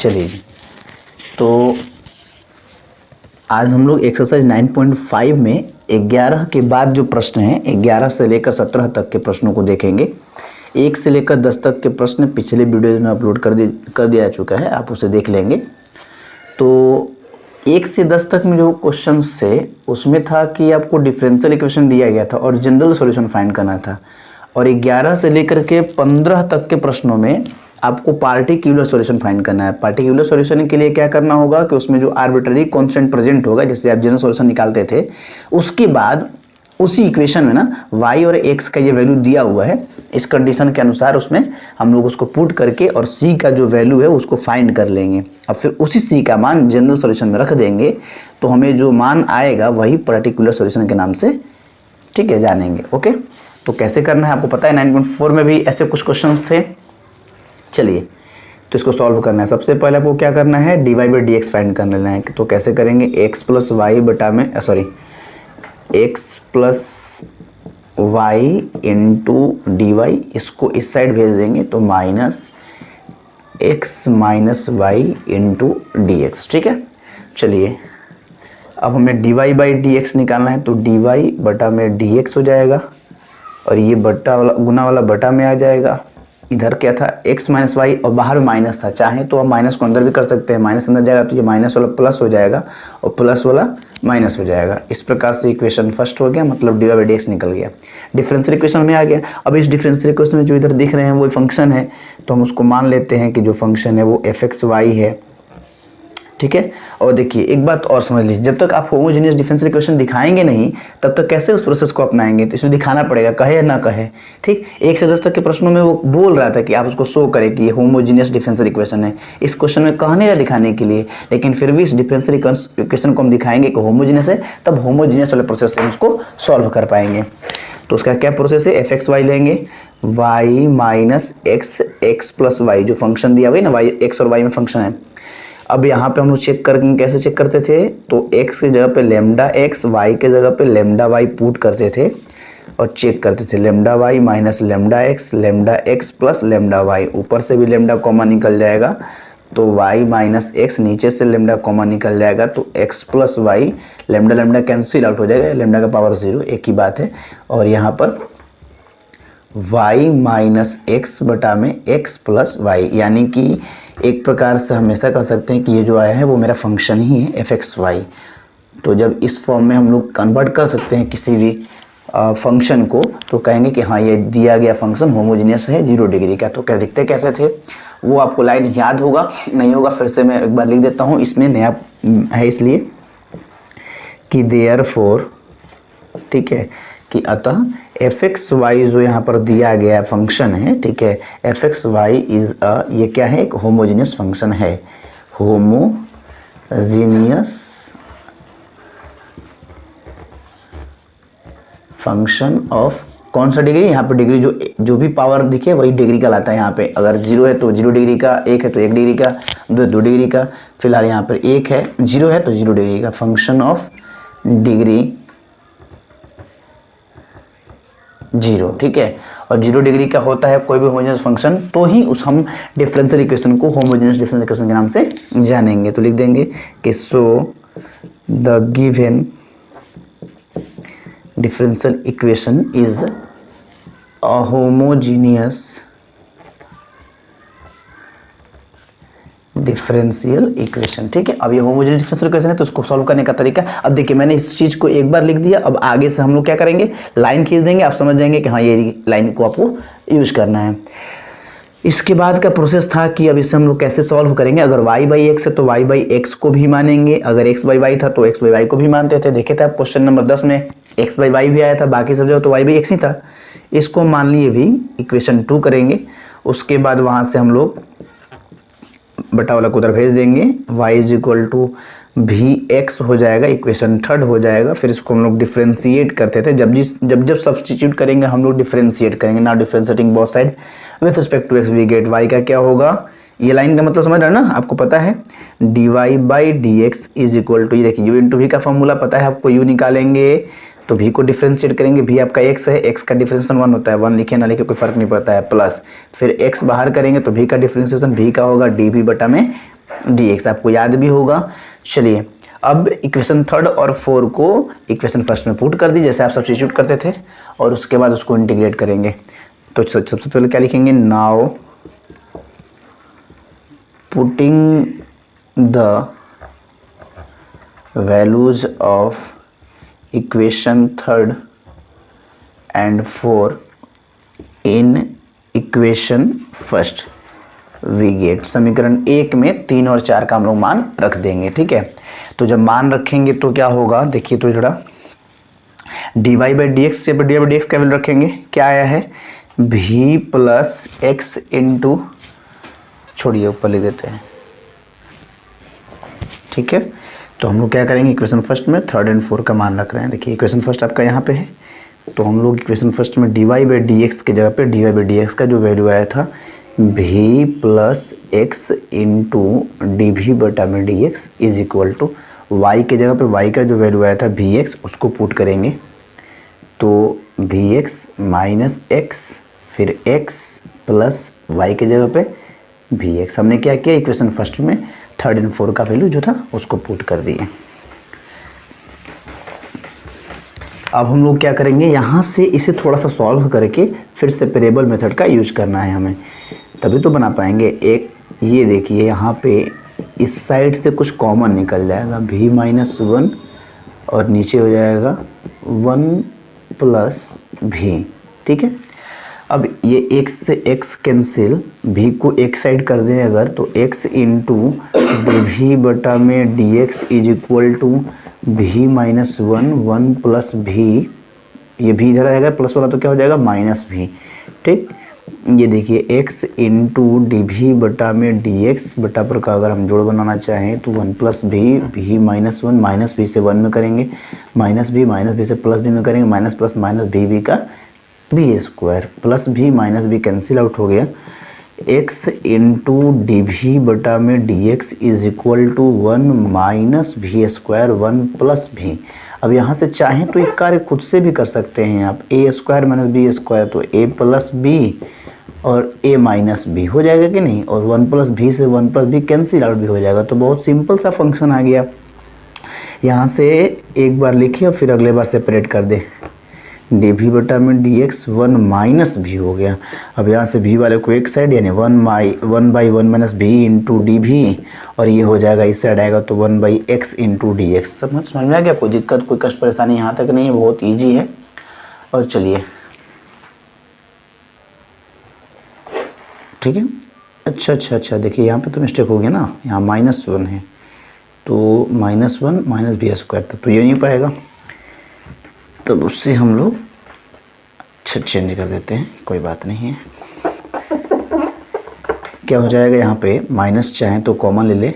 चलिए जी, तो आज हम लोग एक्सरसाइज 9.5 में 11 के बाद जो प्रश्न हैं 11 से लेकर 17 तक के प्रश्नों को देखेंगे। 1 से लेकर 10 तक के प्रश्न पिछले वीडियो में अपलोड कर दिया चुका है, आप उसे देख लेंगे। तो 1 से 10 तक में जो क्वेश्चंस थे उसमें था कि आपको डिफरेंशियल इक्वेशन दिया गया था और जनरल सॉल्यूशन फाइंड करना था। और 11 से लेकर के 15 तक के प्रश्नों में आपको पार्टिकुलर सॉल्यूशन फाइंड करना है। पार्टिकुलर सॉल्यूशन के लिए क्या करना होगा कि उसमें जो आर्बिट्ररी कांस्टेंट प्रेजेंट होगा, जैसे आप जनरल सॉल्यूशन निकालते थे, उसके बाद उसी इक्वेशन में ना y और x का ये वैल्यू दिया हुआ है, इस कंडीशन के अनुसार उसमें हम लोग उसको पुट करके और c का जो वैल्यू है उसको फाइंड कर लेंगे। अब फिर उसी c का मान जनरल सॉल्यूशन में रख देंगे तो हमें जो मान आएगा वही पर्टिकुलर सॉल्यूशन के नाम से, ठीक है, जानेंगे। ओके, तो कैसे करना है आपको पता है, 9.4 में भी ऐसे कुछ क्वेश्चन थे। चलिए, तो इसको सॉल्व करना है। सबसे पहले आपको क्या करना है, dy by D x find कर लेना है। तो कैसे करेंगे, x प्लस वाई बटा में x plus y into D y, इसको इस साइड भेज देंगे तो minus x minus y into D x, ठीक है। चलिए, अब हमें dy बाई डी एक्स निकालना है, तो dy बटा में डी एक्स हो जाएगा और ये बटा वाला गुना वाला बटा में आ जाएगा। इधर क्या था, x माइनस वाई और बाहर में माइनस था, चाहे तो आप माइनस को अंदर भी कर सकते हैं। माइनस अंदर जाएगा तो ये माइनस वाला प्लस हो जाएगा और प्लस वाला माइनस हो जाएगा। इस प्रकार से इक्वेशन फर्स्ट हो गया, मतलब डी बाई डी एक्स निकल गया, डिफरेंशियल इक्वेशन में आ गया। अब इस डिफरेंशियल इक्वेशन में जो इधर दिख रहे हैं वो फंक्शन है, तो हम उसको मान लेते हैं कि जो फंक्शन है वो एफ एक्स वाई है, ठीक है। और देखिए एक बात और समझ लीजिए, जब तक आप होमोजेनियस डिफरेंशियल इक्वेशन दिखाएंगे नहीं तब तक कैसे उस प्रोसेस को अपनाएंगे, तो इसमें दिखाना पड़ेगा, कहे या ना कहे, ठीक। 1 से 10 तक के प्रश्नों में वो बोल रहा था कि आप उसको शो करें कि ये होमोजेनियस डिफरेंशियल इक्वेशन है, इस क्वेश्चन में कहने या दिखाने के लिए। लेकिन फिर भी इस डिफरेंशियल इक्वेशन को हम दिखाएंगे कि होमोजेनियस है, तब होमोजेनियस वाले प्रोसेस से हम उसको सॉल्व कर पाएंगे। तो उसका क्या प्रोसेस है, एफ एक्स वाई लेंगे, y minus x, x plus y, जो फंक्शन दिया हुआ है ना, वाई एक्स और वाई में फंक्शन है। अब यहाँ पे हम लोग चेक करके कैसे चेक करते थे, तो x की जगह पे लेमडा x, y के जगह पे लेमडा y पुट करते थे और चेक करते थे, lambda y minus lambda x plus lambda y, ऊपर से भी लेमडा कॉमन निकल जाएगा तो y माइनस x, नीचे से लेमडा कॉमन निकल जाएगा तो x plus y, lambda lambda cancel out हो जाएगा, लेमडा का पावर 0, एक ही बात है। और यहाँ पर y माइनस एक्स बटा में x प्लस वाई, यानी कि एक प्रकार से हमेशा कह सकते हैं कि ये जो आया है वो मेरा फंक्शन ही है एफ एक्स वाई। तो जब इस फॉर्म में हम लोग कन्वर्ट कर सकते हैं किसी भी फंक्शन को, तो कहेंगे कि हाँ ये दिया गया फंक्शन होमोजेनियस है 0 डिग्री का। तो क्या दिखते कैसे थे वो आपको लाइन याद होगा, नहीं होगा फिर से मैं एक बार लिख देता हूँ, इसमें नया है इसलिए कि देयरफॉर, ठीक है, कि अतः एफ एक्स वाई जो यहाँ पर दिया गया फंक्शन है, ठीक है, F x y is uh, ये क्या है, एक होमोजीनियस फंक्शन है, होमोजीनियस फंक्शन ऑफ कौन सा डिग्री, यहाँ पे डिग्री जो भी पावर दिखे वही डिग्री का लाता है। यहाँ पे अगर 0 है तो 0 डिग्री का, 1 है तो 1 डिग्री का, 2 डिग्री का, फिलहाल यहाँ पर 1 है, 0 है तो 0 डिग्री का, फंक्शन ऑफ डिग्री 0, ठीक है। और 0 डिग्री का होता है कोई भी होमोजेनियस फंक्शन, तो ही उस हम डिफरेंशियल इक्वेशन को होमोजेनियस डिफरेंशियल इक्वेशन के नाम से जानेंगे। तो लिख देंगे कि सो the given differential equation is a homogeneous differential equation, ठीक है। अब ये होमोजेनियस डिफरेंशियल इक्वेशन है तो उसको सॉल्व करने का तरीका, अब देखिए मैंने इस चीज़ को एक बार लिख दिया, अब आगे से हम लोग क्या करेंगे, लाइन खींच देंगे, आप समझ जाएंगे कि हाँ ये लाइन को आपको यूज करना है। इसके बाद का प्रोसेस था कि अब इसे हम लोग कैसे सॉल्व करेंगे। अगर y बाई एक्स है तो y बाई एक्स को भी मानेंगे, अगर x बाई वाई था तो x बाई वाई को भी मानते थे। देखे थे आप क्वेश्चन नंबर 10 में x बाई वाई भी आया था, बाकी सब जगह तो y बाई एक्स ही था। इसको मान लिए भी इक्वेशन 2 करेंगे, उसके बाद वहाँ से हम लोग बटा वाला को उधर भेज देंगे, y इज इक्वल टू भी एक्स हो जाएगा, इक्वेशन 3 हो जाएगा। फिर इसको हम लोग डिफ्रेंशिएट करते थे, जब सब्सटीट्यूट करेंगे हम लोग डिफ्रेंशिएट करेंगे, ना differentiating both side with respect to x, we get y का क्या होगा, ये लाइन का मतलब समझ रहे हैं ना, आपको पता है dy by D x is equal to, ये देखिए u इंटू वी का फॉर्मूला पता है आपको, u निकालेंगे तो v को डिफ्रेंशिएट करेंगे, v आपका x है, x का डिफ्रेंशिएशन 1 होता है, 1 लिखे ना लिखे कोई फर्क नहीं पड़ता है, प्लस फिर x बाहर करेंगे तो v का डिफ्रेंशिएशन v का होगा dv बटा में dx आपको याद भी होगा। चलिए अब इक्वेशन थर्ड और 4 को इक्वेशन फर्स्ट में पुट कर दी जैसे आप सब्स्टिट्यूट करते थे और उसके बाद उसको इंटीग्रेट करेंगे। तो सबसे पहले क्या लिखेंगे, now putting the values of equation third and 4 in equation first we get. समीकरण 1 में 3 और 4 का हम लोग मान रख देंगे। ठीक है, तो जब मान रखेंगे तो क्या होगा, देखिए तो जरा dy by D x, D by D x का वैल्यू रखेंगे, क्या आया है v प्लस एक्स इंटू, छोड़िए ऊपर लिख देते हैं। ठीक है, तो हम लोग क्या करेंगे, इक्वेशन फर्स्ट में 3 और 4 का मान रख रहे हैं। देखिए इक्वेशन फर्स्ट आपका यहाँ पे है, तो हम लोग इक्वेशन फर्स्ट में dy बाई डी एक्स की जगह पे dy बाई डी एक्स का जो वैल्यू आया था v plus x into D v बटा में D x is equal to y के जगह पे y का जो वैल्यू आया था वी एक्स उसको पुट करेंगे, तो वी एक्स माइनस एक्स फिर x प्लस वाई के जगह पे वी एक्स। हमने क्या किया, इक्वेशन फर्स्ट में 3 और 4 का वैल्यू जो था उसको पुट कर दिए। अब हम लोग क्या करेंगे, यहाँ से इसे थोड़ा सा सॉल्व करके फिर सेपरेबल मेथड का यूज करना है हमें, तभी तो बना पाएंगे। एक ये देखिए यहाँ पे इस साइड से कुछ कॉमन निकल जाएगा v माइनस 1 और नीचे हो जाएगा 1 प्लस v। ठीक है, अब ये x से x कैंसिल, v को एक साइड कर दें अगर तो x इंटू डी वी बटा में D x is equal to v minus 1 plus v, ये v इधर आएगा प्लस वाला तो क्या हो जाएगा माइनस v। ठीक, ये देखिए x इंटू डी वी बटा में डी एक्स बटा पर का अगर हम जोड़ बनाना चाहें तो 1 plus v minus 1 minus v से 1 में करेंगे, माइनस v से प्लस v में करेंगे, माइनस प्लस माइनस v का v square plus v minus v cancel out हो गया, x इंटू डी वी बटा में D x is equal to 1 minus v square 1 plus v। अब यहाँ से चाहें तो एक कार्य खुद से भी कर सकते हैं आप, a square minus B square तो a प्लस बी और a माइनस बी हो जाएगा कि नहीं, और 1 प्लस भी से 1 प्लस बी कैंसिल आउट भी हो जाएगा। तो बहुत सिंपल सा फंक्शन आ गया। यहाँ से एक बार लिखिए और फिर अगले बार सेपरेट कर दे, डी वी बटा में डी एक्स 1 माइनस भी हो गया। अब यहाँ से v वाले को एक साइड यानी 1 बाई 1 माइनस भी इंटू डी वी, और ये हो जाएगा इस साइड आएगा तो 1 by x into D x. समझ में आ गया, कोई दिक्कत कोई कष्ट परेशानी यहाँ तक नहीं है, बहुत ईजी है। और चलिए ठीक है, अच्छा देखिए यहाँ पे तो मिस्टेक हो गया ना, यहाँ -1 है तो -1 माइनस बी स्क्वायर था तो ये नहीं पाएगा, तब उससे हम लोग चेंज कर देते हैं, कोई बात नहीं है। क्या हो जाएगा यहाँ पे माइनस चाहें तो कॉमन ले ले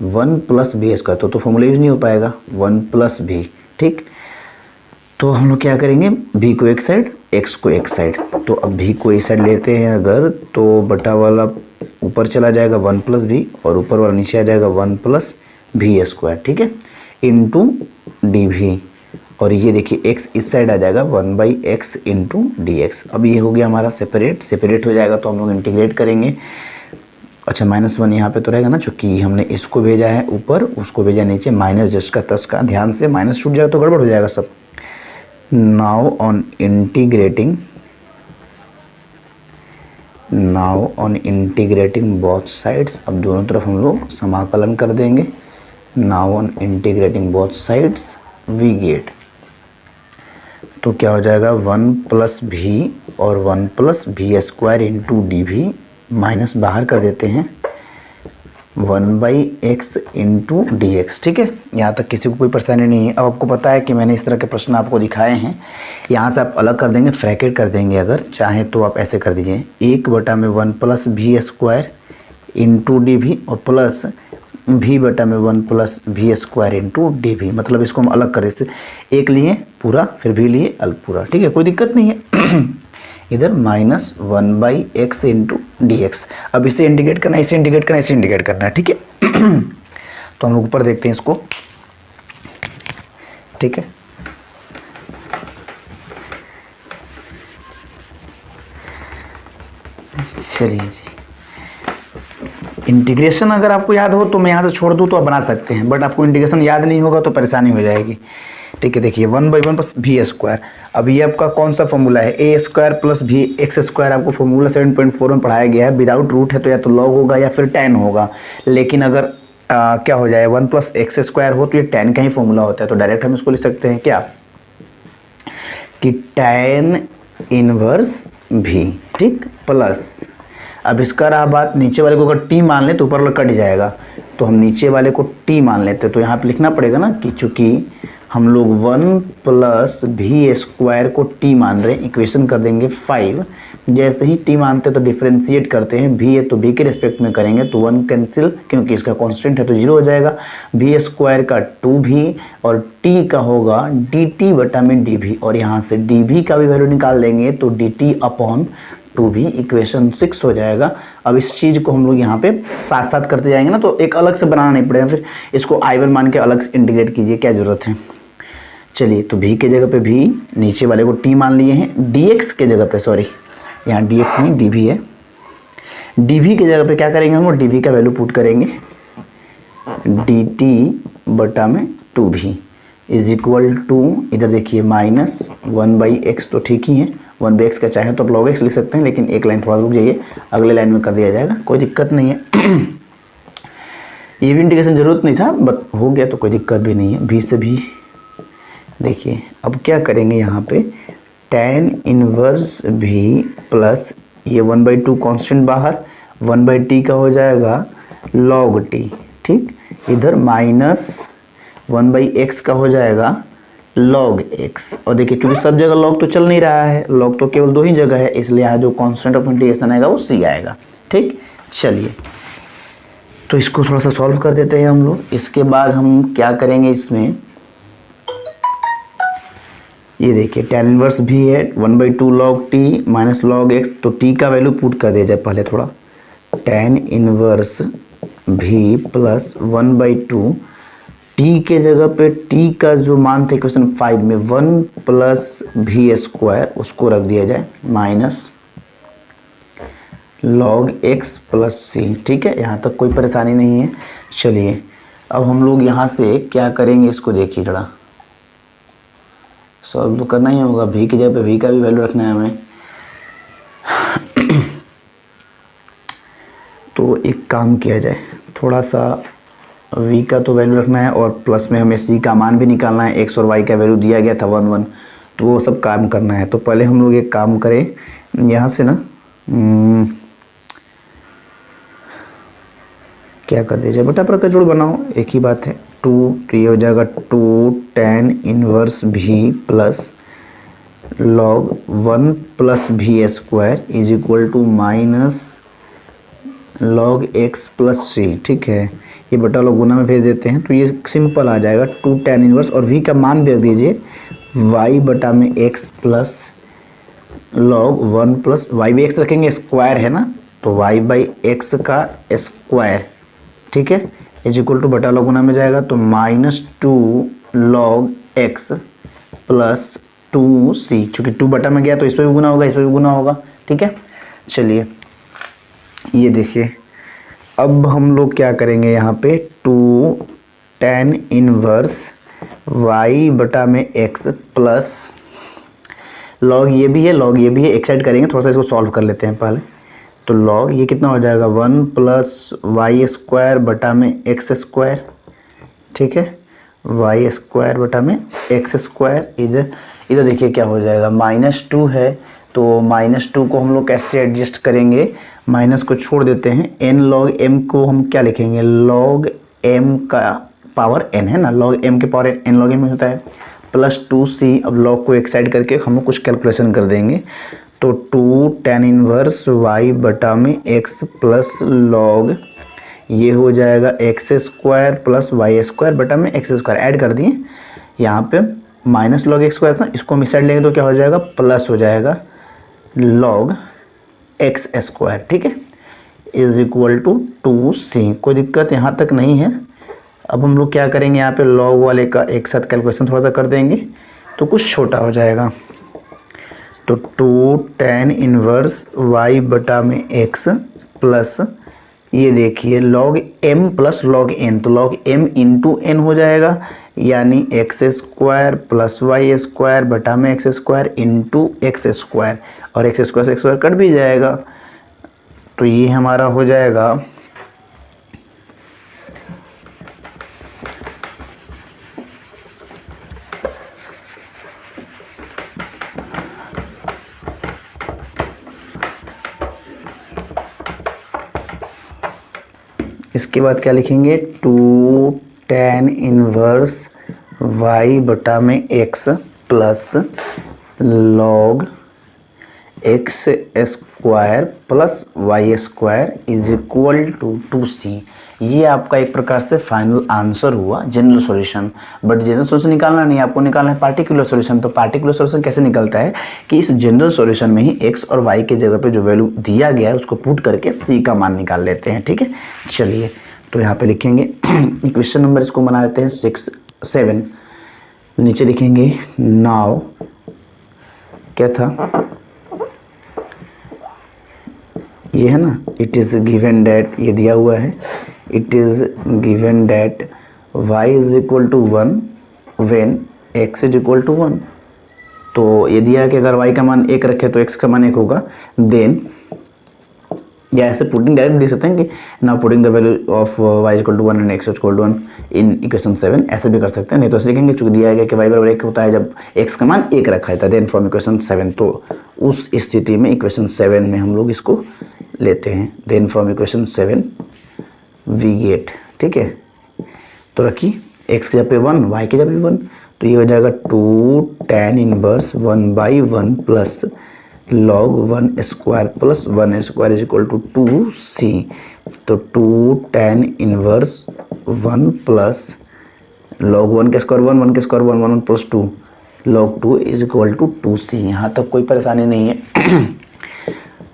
1 प्लस बी स्क्वायर, तो फॉर्मूला यूज नहीं हो पाएगा 1 प्लस बी। ठीक, तो हम लोग क्या करेंगे, v को एक साइड x को एक साइड, तो अब v को इस साइड लेते हैं अगर तो बटा वाला ऊपर चला जाएगा 1 प्लस बी और ऊपर वाला नीचे आ जाएगा 1 प्लस बी स्क्वायर। ठीक है, इंटू डी वी, और ये देखिए x इस साइड आ जाएगा 1 by x into D x. अब ये हो गया हमारा सेपरेट हो जाएगा तो हम लोग इंटीग्रेट करेंगे। अच्छा -1 यहाँ पे तो रहेगा ना, चूँकि हमने इसको भेजा है ऊपर उसको भेजा नीचे, माइनस जस्ट का तस का, ध्यान से माइनस छूट जाएगा तो गड़बड़ हो जाएगा सब। now on integrating both sides, अब दोनों तरफ हम लोग समाकलन कर देंगे। now on integrating both sides we get, तो क्या हो जाएगा 1 प्लस भी और 1 plus v square into D v, minus बाहर कर देते हैं 1 by x into D x. ठीक है, यहाँ तक किसी को कोई परेशानी नहीं है। अब आपको पता है कि मैंने इस तरह के प्रश्न आपको दिखाए हैं, यहाँ से आप अलग कर देंगे, ब्रैकेट कर देंगे, अगर चाहे तो आप ऐसे कर दीजिए 1 बटा में 1 plus v square into d भी और प्लस भी बटा में 1 plus v square into d भी, मतलब इसको हम अलग करें, एक लिए पूरा फिर भी लिए अलग पूरा। ठीक है, कोई दिक्कत नहीं है। इधर -1 by x into D x, अब इसे इंडिकेट करना है, इसे इंडिकेट करना है, इसे इंडिकेट करना है। ठीक है, तो हम लोग ऊपर देखते हैं इसको। ठीक है, चलिए जी, इंटीग्रेशन अगर आपको याद हो तो मैं यहाँ से छोड़ दूँ तो आप बना सकते हैं, बट आपको इंटीग्रेशन याद नहीं होगा तो परेशानी हो जाएगी। ठीक है, देखिए 1/1 प्लस वी स्क्वायर। अब ये आपका कौन सा फॉर्मूला है, a square plus v x square. आपको फॉर्मूला 7.4 में पढ़ाया गया है। विदाउट रूट है तो या तो लॉग होगा या फिर tan होगा, लेकिन अगर क्या हो जाए 1 प्लस एक्स स्क्वायर हो तो ये tan का ही फॉर्मूला होता है। तो डायरेक्ट हम इसको लिख सकते हैं क्या कि tan इनवर्स भी, ठीक, प्लस अब इसका रहा बात, नीचे वाले को अगर t मान लें तो ऊपर वाला कट जाएगा, तो हम नीचे वाले को t मान लेते हैं। तो यहाँ पे लिखना पड़ेगा ना कि चूंकि हम लोग 1 प्लस वी स्क्वायर को t मान रहे हैं, इक्वेशन कर देंगे 5। जैसे ही t मानते हैं तो डिफ्रेंशिएट करते हैं, v है तो v के रिस्पेक्ट में करेंगे तो 1 कैंसिल, क्योंकि इसका कांस्टेंट है तो 0 हो जाएगा। वी स्क्वायर का 2v और t का होगा dt बटा में dv, और यहाँ से dv का भी वैल्यू निकाल देंगे तो dt अपॉन 2v, इक्वेशन 6 हो जाएगा। अब इस चीज़ को हम लोग यहाँ पे साथ साथ करते जाएंगे ना, तो एक अलग से बनाना नहीं पड़ेगा, फिर इसको i1 मान के अलग से इंटीग्रेट कीजिए, क्या ज़रूरत है। चलिए, तो v के जगह पे v, नीचे वाले को t मान लिए हैं, dx के जगह पे, सॉरी यहाँ dx नहीं dv है, dv के जगह पे क्या करेंगे हम लोग, dv का वैल्यू पुट करेंगे, dt बटा में 2v इज इक्वल टू, इधर देखिए माइनस 1/x, तो ठीक ही है, 1/x का चाहे तो आप log x लिख सकते हैं, लेकिन एक लाइन थोड़ा रुक जाइए, अगले लाइन में कर दिया जाएगा, कोई दिक्कत नहीं है। ये भी इंटीग्रेशन जरूरत नहीं था, बट हो गया तो कोई दिक्कत भी नहीं है। v से भी देखिए, अब क्या करेंगे यहाँ पे, tan इनवर्स भी प्लस ये 1/2 कांस्टेंट बाहर, 1/t का हो जाएगा log t, ठीक, इधर माइनस 1/x का हो जाएगा log x। और देखिए क्योंकि सब जगह log तो चल नहीं रहा है, log तो केवल 2 ही जगह है, इसलिए यहाँ जो कांस्टेंट ऑफ इंटीग्रेशन आएगा वो c आएगा। ठीक, चलिए तो इसको थोड़ा सा सॉल्व कर देते हैं हम लोग। इसके बाद हम क्या करेंगे, इसमें ये देखिए tan इनवर्स भी है 1/2 log t minus log x, तो t का वैल्यू पुट कर दिया जाए पहले थोड़ा, tan inverse v plus 1/2, t के जगह पे t का जो मान था क्वेश्चन 5 में 1 प्लस वी स्क्वायर, उसको रख दिया जाए minus log x plus c। ठीक है, यहाँ तक कोई परेशानी नहीं है। चलिए अब हम लोग यहाँ से क्या करेंगे, इसको देखिए जरा, सॉल्व तो करना ही होगा। v की जगह पे v का भी वैल्यू रखना है हमें। तो एक काम किया जाए, थोड़ा सा v का तो वैल्यू रखना है और प्लस में हमें c का मान भी निकालना है। x और y का वैल्यू दिया गया था 1 1, तो वो सब काम करना है। तो पहले हम लोग एक काम करें, यहाँ से ना क्या कर दीजिए, बटा पर का जोड़ बनाओ, एक ही बात है। 2, तो ये हो जाएगा 2 tan inverse v plus log 1 plus v square is equal to minus log x plus c। ठीक है, ये बटा लोग गुना में भेज देते हैं तो ये सिंपल आ जाएगा 2 tan इनवर्स, और v का मान भेज दीजिए y बटा में x प्लस log 1 प्लस y भी x रखेंगे, स्क्वायर है ना, तो y/x का स्क्वायर, ठीक है, इज इक्वल टू बटा लॉग गुना में जाएगा तो -2 log x प्लस 2c, चूँकि 2 बटा में गया तो इस पर भी गुना होगा, इस पर भी गुना होगा। ठीक है, चलिए ये देखिए, अब हम लोग क्या करेंगे, यहाँ पे 2 tan इनवर्स y बटा में x प्लस log ये भी है, log ये भी है, एक साइड करेंगे, थोड़ा सा इसको सॉल्व कर लेते हैं पहले। तो log ये कितना हो जाएगा 1 प्लस वाई स्क्वायर बटा में एक्स स्क्वायर, ठीक है, वाई स्क्वायर बटा में एक्स स्क्वायर। इधर देखिए क्या हो जाएगा, -2 है, तो -2 को हम लोग कैसे एडजस्ट करेंगे, माइनस को छोड़ देते हैं, n log m को हम क्या लिखेंगे, log m का पावर n है ना, log m के पावर n log m होता है, प्लस 2c। अब log को एक साइड करके हम लोग कुछ कैलकुलेशन कर देंगे, तो 2 tan इनवर्स y बटा में x प्लस log ये हो जाएगा x square plus y square बटा में एक्स स्क्वायर, ऐड कर दिए, यहाँ पे माइनस लॉग एक्स स्क्वायर था, इसको हम इस साइड लेंगे तो क्या हो जाएगा, प्लस हो जाएगा log एक्स स्क्वायर। ठीक है, इज इक्वल टू 2c। कोई दिक्कत यहाँ तक नहीं है। अब हम लोग क्या करेंगे, यहाँ पे log वाले का एक साथ कैलकुलेशन थोड़ा सा कर देंगे तो कुछ छोटा हो जाएगा। तो 2 tan इनवर्स y बटा में x प्लस ये देखिए log m plus log n, तो log m इंटू n हो जाएगा, यानी x square plus y square बटा में x square into x square, और एक्स स्क्वायर से एक्स स्क्वायर कट भी जाएगा, तो ये हमारा हो जाएगा इसके बाद क्या लिखेंगे 2 tan इनवर्स y बटा में x प्लस log x square plus y square is equal to 2c। ये आपका एक प्रकार से फाइनल आंसर हुआ general solution. But general solution निकालना नहीं, आपको निकालना है पार्टिकुलर सॉल्यूशन। तो पार्टिकुलर सॉल्यूशन कैसे निकलता है कि इस जनरल सॉल्यूशन में ही x और y के जगह पे जो वैल्यू दिया गया है उसको पुट करके c का मान निकाल लेते हैं। ठीक है, चलिए तो यहाँ पे लिखेंगे इक्वेशन नंबर इसको बना देते हैं 6 7, नीचे लिखेंगे नाउ क्या था ये है ना, इट इज़ गिवन डैट, ये दिया हुआ है, it is given that y is equal to 1 when x is equal to 1। तो ये दिया है कि अगर y का मान 1 रखे तो x का मान 1 होगा। देन या ऐसे पुटिंग डायरेक्ट दे सकते हैं कि now putting the value of y is equal to 1 and x equal to 1 in equation 7, ऐसे भी कर सकते हैं। नहीं तो ऐसे लिखेंगे चूंकि दिया गया कि y बराबर 1 होता है जब x का मान 1 रखा है, देन फ्रॉम इक्वेशन 7, तो उस स्थिति में इक्वेशन 7 में हम लोग इसको लेते हैं। Then from equation 7 we get, ठीक है, तो रखिए x की जगह पे 1, y की जगह पे 1, तो ये हो जाएगा 2 tan inverse 1/1 plus log 1 square plus 1 square is equal to 2c। तो 2 tan इनवर्स 1 प्लस log 1 के स्क्वायर 1, 1 के square 1, 1 plus 2 log 2 is equal to 2c। यहाँ तक कोई परेशानी नहीं है।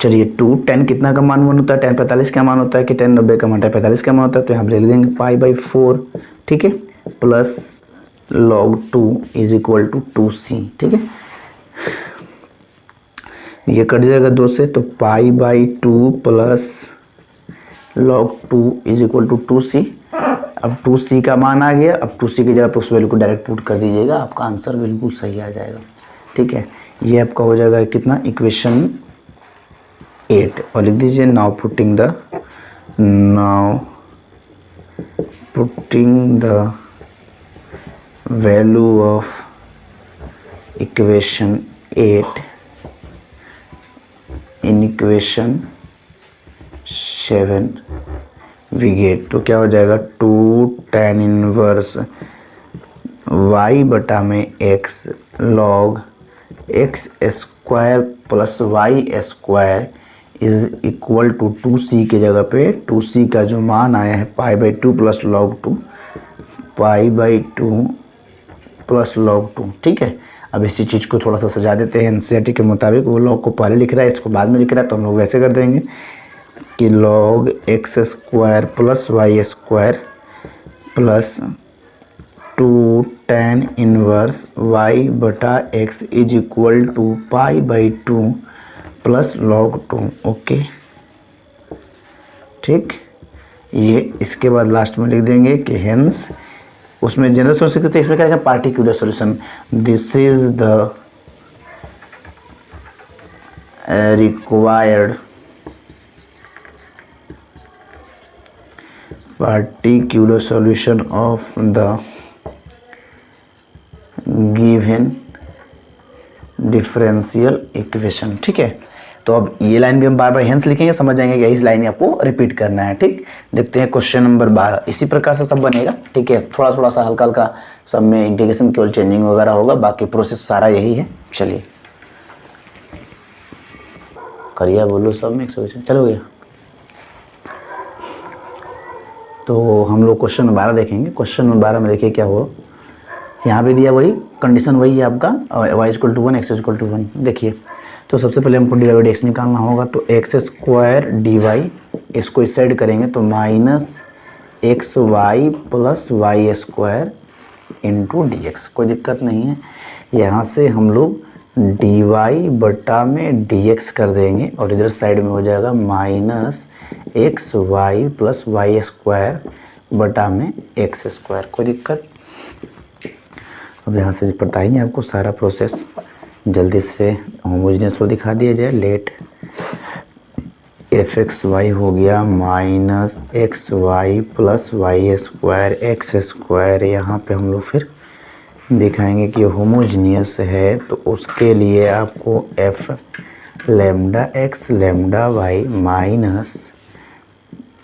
चलिए 2 tan कितना का मान 1 होता है, tan 45 का मान होता है कि tan 90 का मान, tan 45 का मान होता है, तो यहाँ पर लिख देंगे π/4, ठीक है, plus log 2 is equal to 2c। ठीक है, ये कट जाएगा 2 से, तो π/2 plus log 2 is equal to 2c। अब 2c का मान आ गया, अब 2c की जगह पे उस वैल्यू को डायरेक्ट पुट कर दीजिएगा, आपका आंसर बिल्कुल सही आ जाएगा। ठीक है, ये आपका हो जाएगा कितना, इक्वेशन 8, और लिख दीजिए now putting the value of equation 8 in equation 7 we get, तो क्या हो जाएगा 2 tan इनवर्स y बटा में x log x square plus y square is equal to 2c के जगह पे 2c का जो मान आया है π/2 प्लस log 2, π/2 प्लस log 2। ठीक है, अब इसी चीज़ को थोड़ा सा सजा देते हैं एनसीईआरटी के मुताबिक। वो log को पहले लिख रहा है, इसको बाद में लिख रहा है, तो हम लोग वैसे कर देंगे कि log x square plus y square plus 2 tan inverse y बटा x is equal to π/2 plus log 2। Okay, ठीक, ये इसके बाद लास्ट में लिख देंगे कि हेंस, उसमें जनरल सॉल्यूशन करते हैं, इसमें क्या लिखा, particular solution. This is the required particular solution of the given differential equation। ठीक है, तो अब ये लाइन भी हम बार बार हेंस लिखेंगे, समझ जाएंगे कि इस लाइन आपको रिपीट करना है। ठीक, देखते हैं क्वेश्चन नंबर 12, इसी प्रकार से सब बनेगा। ठीक है, थोड़ा थोड़ा सा हल्का हल्का सब में इंटीग्रेशन केवल चेंजिंग वगैरह होगा, बाकी प्रोसेस सारा यही है। चलिए करिए, बोलो सब में 100 चलो गया। तो हम लोग क्वेश्चन नंबर 12 देखेंगे। क्वेश्चन नंबर 12 में देखिए क्या हुआ, यहाँ पे दिया वही कंडीशन, वही है आपका y equal to 1 x equal to 1। देखिए, तो सबसे पहले हमको dy dx निकालना होगा, तो x स्क्वायर dy, इसको इस साइड करेंगे तो minus xy plus y square into D x, कोई दिक्कत नहीं है। यहाँ से हम लोग dy बटा में dx कर देंगे, और इधर साइड में हो जाएगा minus x y plus y square बटा में एक्स स्क्वायर। कोई दिक्कत? अब यहाँ से बताएंगे आपको सारा प्रोसेस, जल्दी से होमोजेनियस को दिखा दिया जाए। लेट एफ एक्स वाई हो गया minus x y plus y square x square. यहाँ पे हम लोग फिर दिखाएंगे कि होमोजेनियस है, तो उसके लिए आपको f lambda x lambda y minus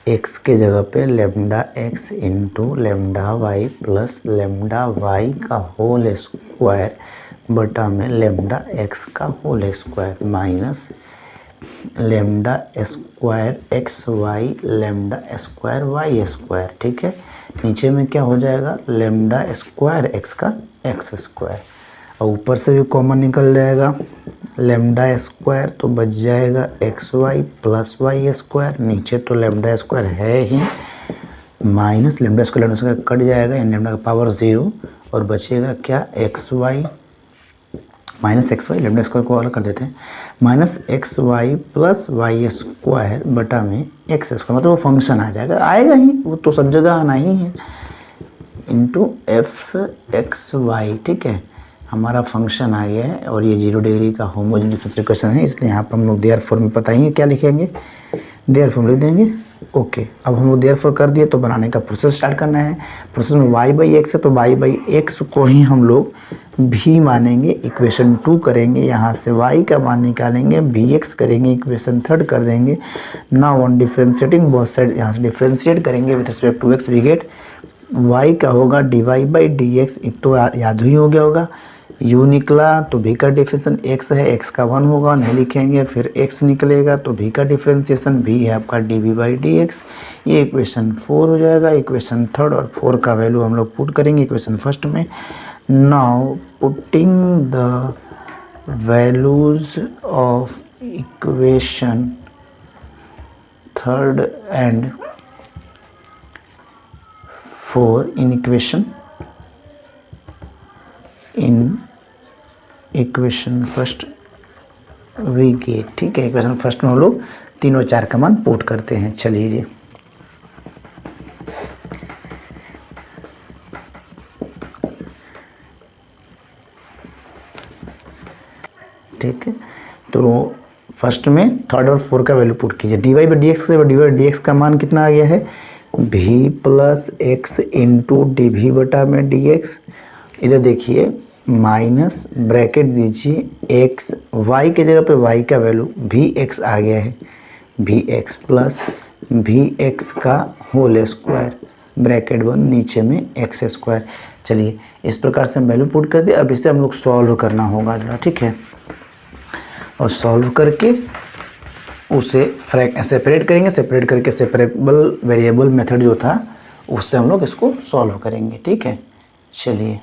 x के जगह पे lambda x into lambda y plus lambda y का होल स्क्वायर बटा में लेमडा एक्स का whole square minus lambda square x y lambda square y square. ठीक है, नीचे में क्या हो जाएगा, लेमडा स्क्वायर एक्स का एक्स स्क्वायर, और ऊपर से भी कॉमन निकल जाएगा लेमडा स्क्वायर, तो बच जाएगा x y plus y square. नीचे तो लेमडा स्क्वायर है ही, माइनस लेमडा स्क्वायर कट जाएगा, यानी लेमडा का पावर 0, और बचेगा क्या, x y minus x y, lambda square को अलग कर देते हैं, minus x y plus y square बटा में एक्स स्क्वायर, मतलब वो फंक्शन आ जाएगा, आएगा ही, वो तो सब जगह आना ही है, इंटू एफ एक्स वाई। ठीक है, हमारा फंक्शन आ गया है, और ये 0 डिग्री का होमोजेनियस डिफरेंशियल इक्वेशन है, इसलिए यहाँ पर हम लोग देयरफॉर में बताएंगे क्या लिखेंगे, देयरफॉर लिख देंगे। ओके, अब हम लोग देयरफॉर कर दिए, तो बनाने का प्रोसेस स्टार्ट करना है। प्रोसेस में y बाई एक्स है, तो y बाई एक्स को ही हम लोग भी मानेंगे, इक्वेशन 2 करेंगे, यहाँ से y का मान निकालेंगे, bx करेंगे, इक्वेशन 3 कर देंगे। Now on differentiating both side, यहाँ से डिफरेंशिएट करेंगे with respect to x, we get y का होगा dy बाई dx, तो याद ही हो गया होगा, u निकला तो v का डिफरेंशिएशन x है, x का 1 होगा, नहीं लिखेंगे, फिर x निकलेगा तो v का डिफरेंशिएशन v है आपका dv बाई dx, ये इक्वेशन 4 हो जाएगा। इक्वेशन 3 और 4 का वैल्यू हम लोग पुट करेंगे इक्वेशन फर्स्ट में। Now putting the values of equation 3 and 4 in equation first we get. ठीक है, इक्वेशन फर्स्ट में हम लोग 3 और 4 का मान पुट करते हैं। चलिए जी, ठीक है, तो फर्स्ट में 3 और 4 का वैल्यू पुट कीजिए। D y by D x से डी वाई डी एक्स का मान कितना आ गया है, v plus x into D v बटा में डी एक्स। इधर देखिए माइनस ब्रैकेट दीजिए एक्स, वाई के जगह पे वाई का वैल्यू वी एक्स आ गया है, v x plus v x का होल स्क्वायर ब्रैकेट बंद, नीचे में एक्स स्क्वायर। चलिए, इस प्रकार से हम वैल्यू पुट कर दिए। अब इसे हम लोग सॉल्व करना होगा जरा, ठीक है, और सॉल्व करके उसे सेपरेट करेंगे, सेपरेट करके सेपरेबल वेरिएबल मेथड जो था उससे हम लोग इसको सॉल्व करेंगे। ठीक है, चलिए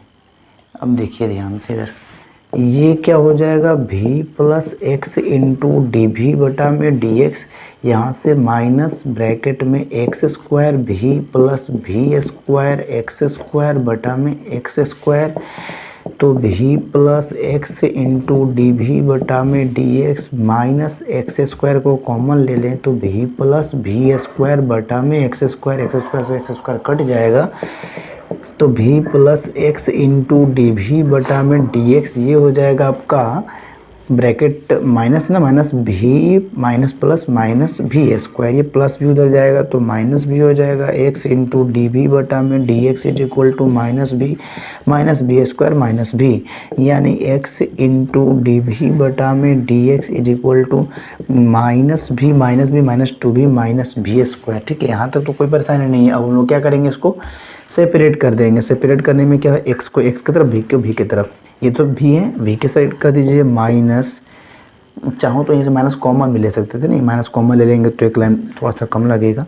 अब देखिए ध्यान से, इधर ये क्या हो जाएगा, v plus x into D v बटा में डी एक्स, यहाँ से माइनस ब्रैकेट में x square v plus v square x square बटा में एक्स स्क्वायर, तो v plus x into D v बटा में D x minus x square को कॉमन ले लें, तो v प्लस वी स्क्वायर बटा में एक्स स्क्वायर से एक्स स्क्वायर कट जाएगा, तो v plus x into D v बटा में डी एक्स, ये हो जाएगा आपका ब्रैकेट माइनस ना, minus v minus plus minus v square, ये प्लस भी उधर जाएगा तो माइनस भी हो जाएगा, x इंटू डी वी बटा में D x is equal to minus v square minus v, यानी x इंटू डी वी बटा में D x is equal to minus v minus 2v minus v square. ठीक है, यहाँ तक तो कोई परेशानी नहीं है। अब हम लोग क्या करेंगे, इसको सेपरेट कर देंगे। सेपरेट करने में क्या है, x को x की तरफ, v को v की तरफ, ये तो v है, v के साइड कर दीजिए माइनस, चाहो तो यहाँ से माइनस कॉमन भी ले सकते थे, नहीं माइनस कॉमन ले लेंगे तो एक लाइन थोड़ा सा कम लगेगा।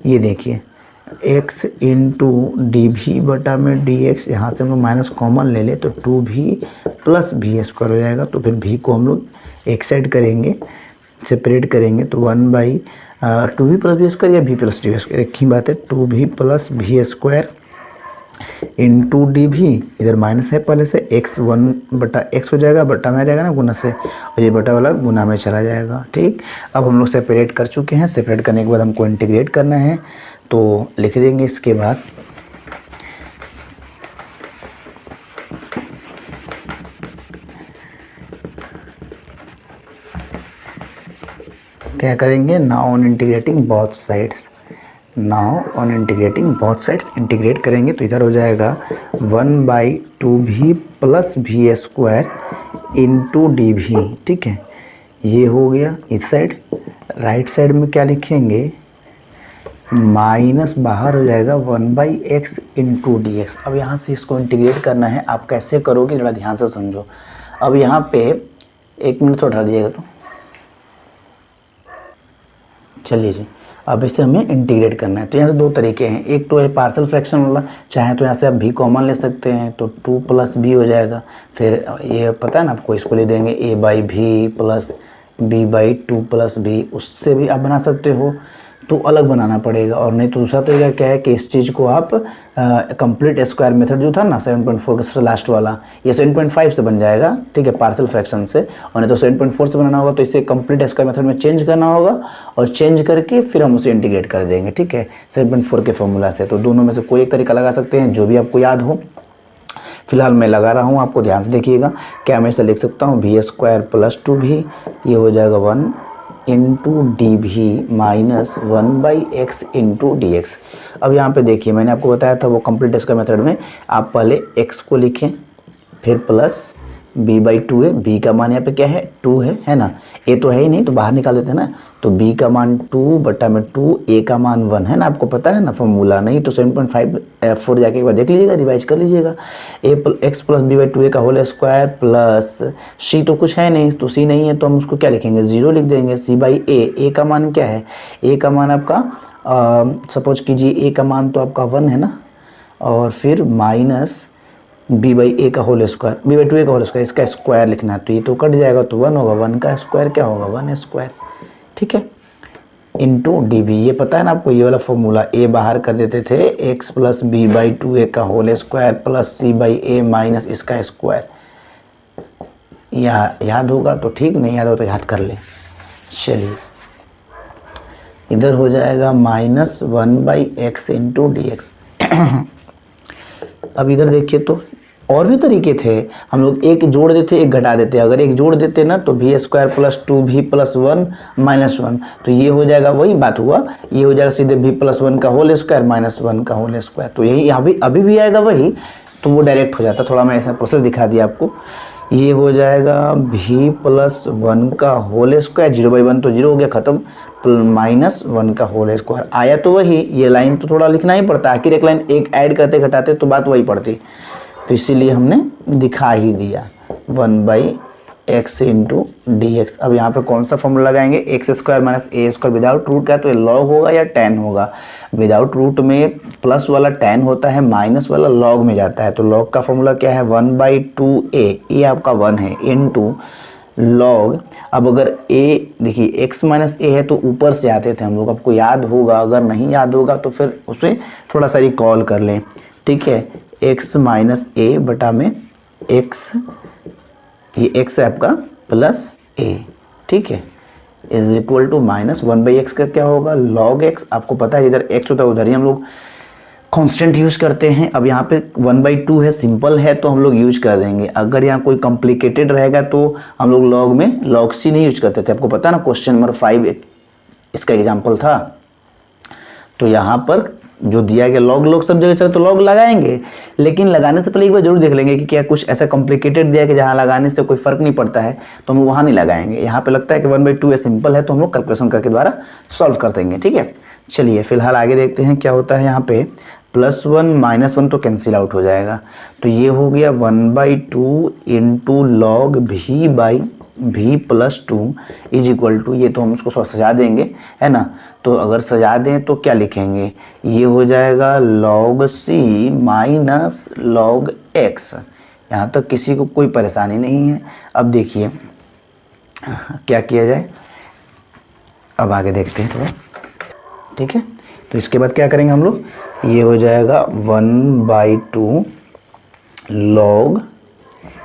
ये देखिए x इंटू डी वी बटा में डी एक्स, यहाँ से हम लोग माइनस कॉमन ले ले तो 2v प्लस वी स्क्वायर हो जाएगा, तो फिर v को हम लोग एक साइड करेंगे, सेपरेट करेंगे, तो 1 by 2v plus v square या v प्लस डी स्क्वायर, एक ही बात है, 2v plus v square into d v, इधर माइनस है पहले से, एक्स 1/x हो जाएगा, बटा में आ जाएगा ना गुना से, और ये बटा वाला गुना में चला जाएगा। ठीक, अब हम लोग सेपरेट कर चुके हैं। सेपरेट करने के बाद हमको इंटीग्रेट करना है, तो लिख देंगे इसके बाद क्या करेंगे, now on integrating both sides, now on integrating both sides integrate करेंगे तो इधर हो जाएगा 1/2v plus v square into d v. ठीक है, ये हो गया इस साइड। राइट साइड में क्या लिखेंगे, माइनस बाहर हो जाएगा 1/x इंटू डी एक्स। अब यहाँ से इसको इंटीग्रेट करना है। आप कैसे करोगे थोड़ा ध्यान से समझो। अब यहाँ पे 1 मिनट थोड़ा दीजिएगा तो चलिए जी। अब इसे हमें इंटीग्रेट करना है। तो यहाँ से 2 तरीके हैं, एक तो है पार्शियल फ्रैक्शन वाला, चाहे तो यहाँ से आप भी कॉमन ले सकते हैं तो 2 + b हो जाएगा। फिर ये पता है ना आपको, इसको ले देंगे a/v प्लस b/2 + b, उससे भी आप बना सकते हो, तो अलग बनाना पड़ेगा। और नहीं तो दूसरा तरीका क्या है कि इस चीज़ को आप कंप्लीट स्क्वायर मेथड जो था ना 7.4 का लास्ट वाला, ये 7.5 से बन जाएगा। ठीक है, पार्शियल फ्रैक्शन से। और नहीं तो 7.4 से बनाना होगा तो इसे कंप्लीट स्क्वायर मेथड में चेंज करना होगा, और चेंज करके फिर हम उसे इंटीग्रेट कर देंगे। ठीक है, 7.4 के फॉर्मूला से। तो दोनों में से कोई एक तरीका लगा सकते हैं, जो भी आपको याद हो। फिलहाल मैं लगा रहा हूँ, आपको ध्यान से देखिएगा। क्या मैं इसे लिख सकता हूँ, v² + 2v, ये हो जाएगा 1 इंटू डी भी minus 1/x into D x. अब यहाँ पे देखिए, मैंने आपको बताया था वो कंप्लीट स्क्वायर मेथड में आप पहले x को लिखें, फिर प्लस b/2 है, b का मान यहाँ पे क्या है 2 है ना, a तो है ही नहीं तो बाहर निकाल देते हैं ना, तो b का मान 2/2, a का मान 1 है ना, आपको पता है ना फॉर्मूला। नहीं तो 7.5 जाके एक बार देख लीजिएगा, रिवाइज कर लीजिएगा। x + b/2a का होल स्क्वायर प्लस c तो कुछ है नहीं, तो c नहीं है तो हम उसको क्या लिखेंगे, 0 लिख देंगे। c/a, a का मान क्या है, a का मान आपका सपोज कीजिए a का मान तो आपका 1 है ना, और फिर माइनस b/a का होल स्क्वायर, b/2a का होल स्क्वायर, इसका स्क्वायर लिखना है तो ये तो कट जाएगा, तो 1 होगा, 1 का स्क्वायर क्या होगा, 1 स्क्वायर। ठीक है, इंटू डी बी, ये पता है ना आपको, ये वाला फॉर्मूला। a बाहर कर देते थे, x + b/2a का whole square plus c/a minus इसका स्क्वायर। याद होगा तो ठीक, नहीं याद हो तो याद कर ले। चलिए, इधर हो जाएगा minus 1/x into D x. अब इधर देखिए, तो और भी तरीके थे, हम लोग एक जोड़ देते एक घटा देते। अगर एक जोड़ देते ना तो v² + 2v + 1 - 1, तो ये हो जाएगा, वही बात हुआ, ये हो जाएगा सीधे v + 1 का होल स्क्वायर माइनस 1 का होल स्क्वायर। तो यही अभी भी आएगा वही, तो वो डायरेक्ट हो जाता। थोड़ा मैं ऐसा प्रोसेस दिखा दिया आपको। ये हो जाएगा v + 1 का होल स्क्वायर, 0/1 तो 0 हो गया, ख़त्म, माइनस 1 का होल स्क्वायर। आया तो वही, ये लाइन तो थोड़ा लिखना ही पड़ता है, आखिर एक लाइन एक ऐड करते घटाते तो बात वही पड़ती, तो इसीलिए हमने दिखा ही दिया 1/x इंटू डी एक्स। अब यहाँ पे कौन सा फॉर्मूला लगाएंगे, x² - a² विदाउट रूट का, तो ये लॉग होगा या tan होगा। विदाउट रूट में प्लस वाला tan होता है, माइनस वाला लॉग में जाता है। तो लॉग का फॉर्मूला क्या है, 1/2a, ये आपका 1 है, इंटू लॉग। अब अगर a देखिए x - a है तो ऊपर से आते थे हम लोग, आपको याद होगा, अगर नहीं याद होगा तो फिर उसे थोड़ा सा रिकॉल कर लें। ठीक है, x - a बटा में x, ये x है आपका प्लस a। ठीक है, is equal to minus 1/x का क्या होगा, log x। आपको पता है इधर x होता है, उधर ही हम लोग कांस्टेंट यूज करते हैं। अब यहाँ पे 1/2 है, सिंपल है तो हम लोग यूज कर देंगे। अगर यहाँ कोई कॉम्प्लिकेटेड रहेगा तो हम लोग लॉग में log c नहीं यूज करते थे। आपको पता है ना, क्वेश्चन नंबर 5 इसका एग्जाम्पल था। तो यहाँ पर जो दिया गया लॉग सब जगह चले तो लॉग लगाएंगे, लेकिन लगाने से पहले एक बार जरूर देख लेंगे कि क्या कुछ ऐसा कॉम्प्लिकेटेड दिया कि जहाँ लगाने से कोई फर्क नहीं पड़ता है, तो हम वहाँ नहीं लगाएंगे। यहाँ पे लगता है कि 1/2 सिंपल है तो हम लोग कैलकुलेशन करके द्वारा सॉल्व कर देंगे। ठीक है, चलिए फिलहाल आगे देखते हैं क्या होता है। यहाँ पे +1 - 1 तो कैंसिल आउट हो जाएगा, तो ये हो गया 1/2 into log v + 2 is equal to, ये तो हम उसको सजा देंगे है ना। तो अगर सजा दें तो क्या लिखेंगे, ये हो जाएगा log c minus log x। यहाँ तक किसी को कोई परेशानी नहीं है। अब देखिए क्या किया जाए, अब आगे देखते हैं थोड़ा। ठीक है, तो इसके बाद क्या करेंगे हम लोग, ये हो जाएगा 1/2 लॉग,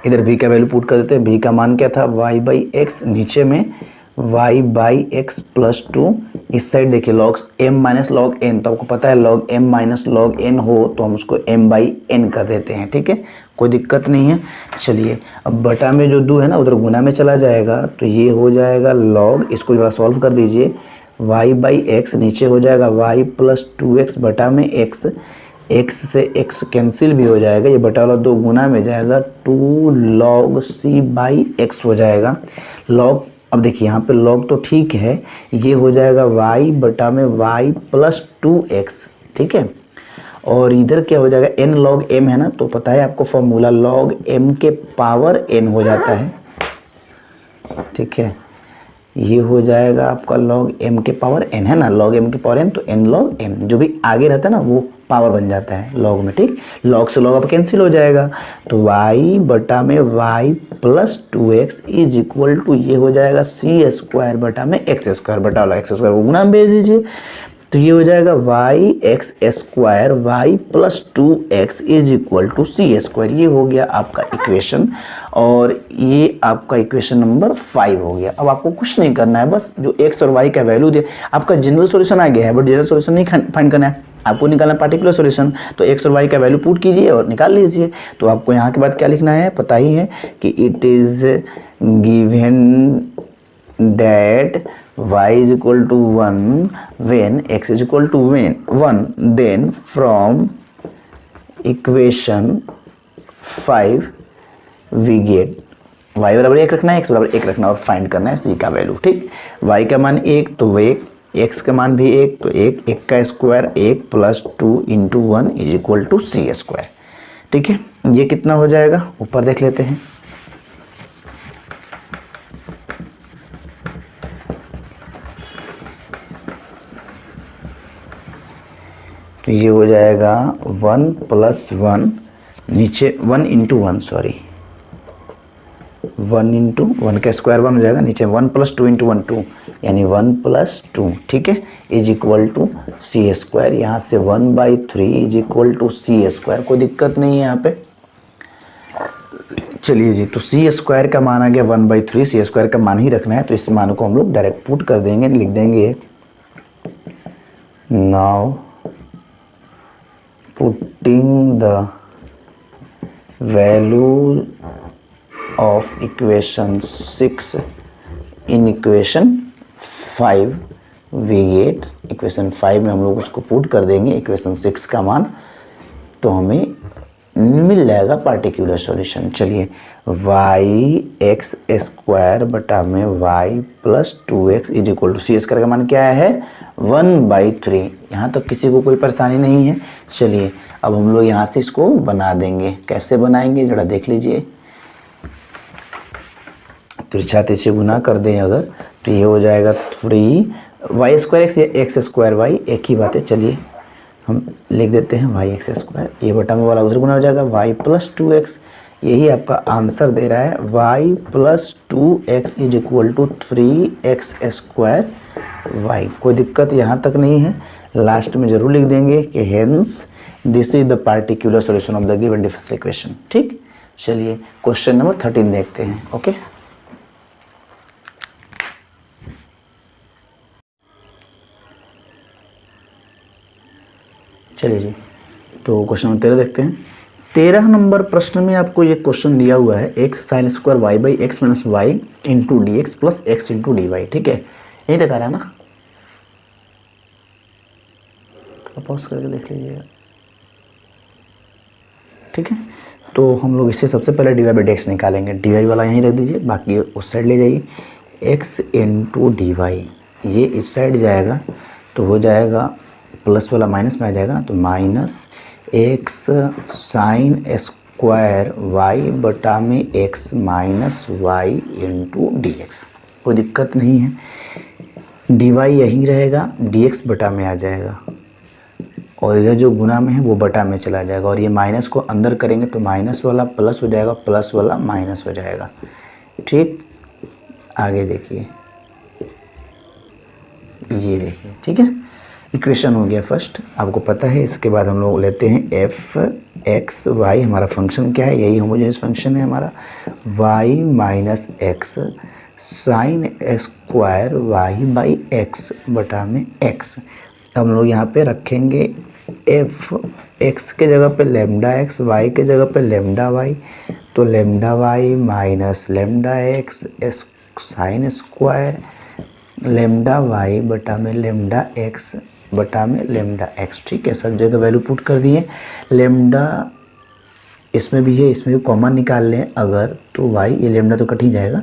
इधर v का वैल्यू पुट कर देते हैं, v का मान क्या था y/x, नीचे में y/x प्लस 2, इस साइड देखिए log m minus log n, तो आपको पता है log m minus log n हो तो हम उसको m/n कर देते हैं, ठीक है, कोई दिक्कत नहीं है। चलिए अब बटा में जो 2 है ना उधर गुना में चला जाएगा, तो ये हो जाएगा लॉग, इसको जरा सॉल्व कर दीजिए, y/x नीचे हो जाएगा y प्लस 2x बटा में x, x से x कैंसिल भी हो जाएगा, ये बटा वाला 2 गुना में जाएगा, 2 log c/x हो जाएगा। लॉग, अब देखिए यहाँ पे लॉग तो ठीक है, ये हो जाएगा y बटा में y प्लस 2x, ठीक है, और इधर क्या हो जाएगा n log m है ना, तो पता है आपको फॉर्मूला log m के पावर n हो जाता है, ठीक है, ये हो जाएगा आपका log m के पावर n है ना, log m के पावर n, तो n log m जो भी आगे रहता है ना वो पावर बन जाता है log में, ठीक, log से log अब कैंसिल हो जाएगा, तो y बटा में y plus 2x is equal to ये हो जाएगा c स्क्वायर बटा में x स्क्वायर, बटा वाला x स्क्वायर को गुना में भेज दीजिए, तो ये हो जाएगा y(x square y plus 2x is equal to c square, ये हो गया आपका इक्वेशन, और ये आपका इक्वेशन नंबर 5 हो गया। अब आपको कुछ नहीं करना है, बस जो x और y का वैल्यू दे, आपका जनरल सॉल्यूशन आ गया है, बट जनरल सॉल्यूशन नहीं फाइंड करना है, आपको निकालना पार्टिकुलर सॉल्यूशन, तो x और y का वैल्यू पुट कीजिए और निकाल लीजिए। तो आपको यहाँ के बाद क्या लिखना है पता ही है कि it is given that y is equal to 1 when x is equal to 1, then from equation 5 we get y बराबर 1 रखना है, x बराबर 1 रखना है और फाइंड करना है c का वैल्यू, ठीक, y का मान 1 तो वो 1, x का मान भी 1 तो 1 का square 1 plus 2 into 1 is equal to c square, ठीक है, ये कितना हो जाएगा ऊपर देख लेते हैं, तो ये हो जाएगा 1 प्लस 1 नीचे 1 इंटू 1 सॉरी 1 इंटू 1 का स्क्वायर 1 हो जाएगा, नीचे 1 प्लस 2 इंटू 1 2 यानी 1 प्लस 2, ठीक है, is equal to c square, यहाँ से 1/3 is equal to c square, कोई दिक्कत नहीं है यहाँ पे। चलिए जी, तो सी स्क्वायर का मान आ गया 1/3, सी स्क्वायर का मान ही रखना है, तो इस मान को हम लोग डायरेक्ट पुट कर देंगे, लिख देंगे now putting the value of equation 6 in equation 5 we get, equation 5 में हम लोग उसको पुट कर देंगे इक्वेशन 6 का मान, तो हमें मिल जाएगा पार्टिकुलर सॉल्यूशन। चलिए y(x स्क्वायर बटा में y plus 2x is equal to c square का मान क्या है 1/3, यहाँ तक किसी को कोई परेशानी नहीं है। चलिए अब हम लोग यहाँ से इसको बना देंगे, कैसे बनाएंगे जरा देख लीजिए, तिरछा तिरछे गुना कर दें अगर तो ये हो जाएगा 3y स्क्वायर x या x स्क्वायर y एक ही बात है। चलिए हम लिख देते हैं y(x स्क्वायर), ये बटा में वाला उधर गुना हो जाएगा y प्लस 2x, यही आपका आंसर दे रहा है y plus 2x is equal to 3x square y, कोई दिक्कत यहाँ तक नहीं है। लास्ट में जरूर लिख देंगे कि hence this is the particular solution of the given differential equation, ठीक। चलिए क्वेश्चन नंबर 13 देखते हैं, ओके। चलिए जी, तो क्वेश्चन नंबर 13 देखते हैं। 13 नंबर प्रश्न में आपको ये क्वेश्चन दिया हुआ है x sine square y by x minus y into D x plus x into D y, ठीक है, यही दिखा रहा है ना, पॉज करके देख लीजिएगा, ठीक है। तो हम लोग इससे सबसे पहले d y by D x निकालेंगे, डी वाई वाला यहीं रख दीजिए, बाकी उस साइड ले जाइए, x इंटू डी वाई, ये इस साइड जाएगा तो हो जाएगा प्लस वाला माइनस में आ जाएगा, तो minus x sine square y बटा में x minus y into D x, कोई दिक्कत नहीं है। डी वाई यहीं रहेगा, डी एक्स बटा में आ जाएगा और इधर जो गुना में है वो बटा में चला जाएगा, और ये माइनस को अंदर करेंगे तो माइनस वाला प्लस हो जाएगा, प्लस वाला माइनस हो जाएगा, ठीक। आगे देखिए, ये देखिए, ठीक है, इक्वेशन हो गया फर्स्ट, आपको पता है। इसके बाद हम लोग लेते हैं एफ एक्स वाई, हमारा फंक्शन क्या है, यही होमोजेनियस फंक्शन है हमारा, y minus x sine square y by x बटा में एक्स। हम लोग यहाँ पे रखेंगे एफ एक्स के जगह पे लेमडा एक्स, वाई के जगह पे लेमडा वाई, तो lambda y minus lambda x sine square lambda y बटा में लेमडा एक्स बटा में लेमडा एक्स। ठीक है, सब जगह वैल्यू पुट कर दिए। लेमडा इसमें भी है, इसमें भी कॉमन निकाल लें अगर, तो वाई, ये लेमडा तो कट ही जाएगा,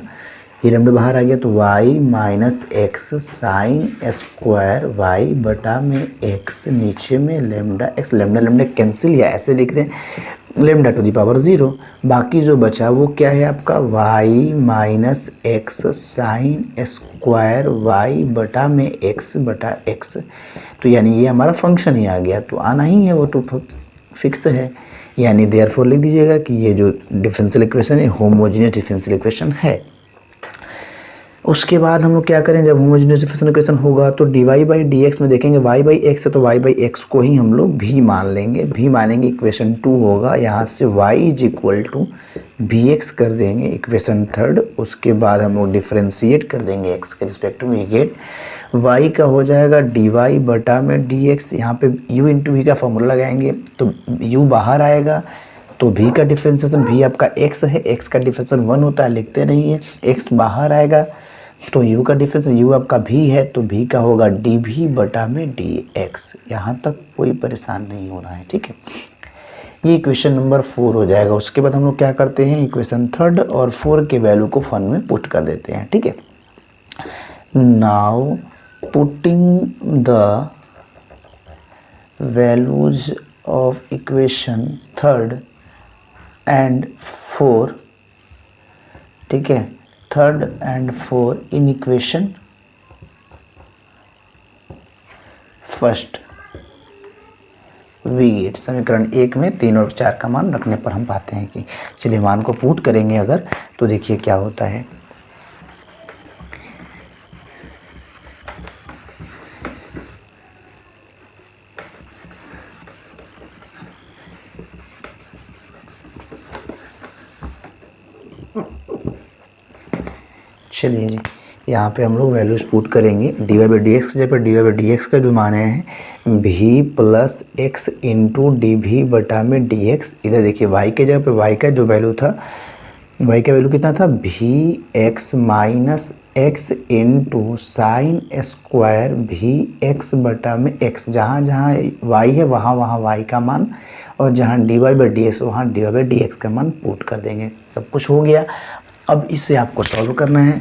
ये लेमडा बाहर आ गया, तो y minus x sine square y बटा में एक्स, नीचे में lambda x, lambda lambda cancel, या ऐसे लिख दें लेमडा टू दी पावर 0। बाकी जो बचा वो क्या है आपका, y minus x sine square y बटा में एक्स बटा एक्स। तो यानी ये हमारा फंक्शन ही आ गया, तो आना ही है, वो तो फिक्स है। यानी देयरफॉर लिख दीजिएगा कि ये जो डिफरेंशियल इक्वेशन है होमोजेनियस डिफरेंशियल इक्वेशन है। उसके बाद हम लोग क्या करें, जब होमोजेनियस डिफरेंशियल इक्वेशन होगा तो d y by D x में देखेंगे वाई बाई एक्स है, तो वाई बाई एक्स को ही हम लोग भी मान लेंगे, भी मानेंगे, इक्वेशन 2 होगा। यहाँ से y is equal to v x कर देंगे, इक्वेशन 3। उसके बाद हम लोग डिफ्रेंशिएट कर देंगे x के रिस्पेक्ट में, गेट y का हो जाएगा डी वाई बटा में डी एक्स, यहाँ पे u इंटू वी का फॉर्मूला लगाएंगे, तो u बाहर आएगा, तो v का डिफ्रेंशिएशन, v आपका x है, x का डिफ्रेंशिएशन 1 होता है, लिखते नहीं है, x बाहर आएगा, तो u का डिफरेंस, u आपका v है, तो v का होगा डी वी बटा में डी एक्स। यहाँ तक कोई परेशान नहीं होना है, ठीक है। ये इक्वेशन नंबर 4 हो जाएगा। उसके बाद हम लोग क्या करते हैं, इक्वेशन 3 और 4 के वैल्यू को फन में पुट कर देते हैं, ठीक है। Now putting the values of equation 3 and 4, ठीक है, 3 and 4 in equation first, we get समीकरण 1 में 3 और 4 का मान रखने पर हम पाते हैं कि, चलिए मान को पुट करेंगे अगर, तो देखिए क्या होता है। चलिए जी, यहाँ पे हम लोग वैल्यूज पुट करेंगे, d y by D x के जगह पर d y by D x का जो मान है भी plus x into D v बटा में डी एक्स। इधर देखिए वाई के जगह पे वाई का जो वैल्यू था, वाई का वैल्यू कितना था, भी x minus x into sine square भी एक्स बटा में एक्स। जहाँ जहाँ वाई है वहाँ वहाँ वाई का मान, और जहाँ d y by D x वहाँ d y by D x का मान पुट कर देंगे। सब कुछ हो गया। अब इसे आपको सॉल्व करना है,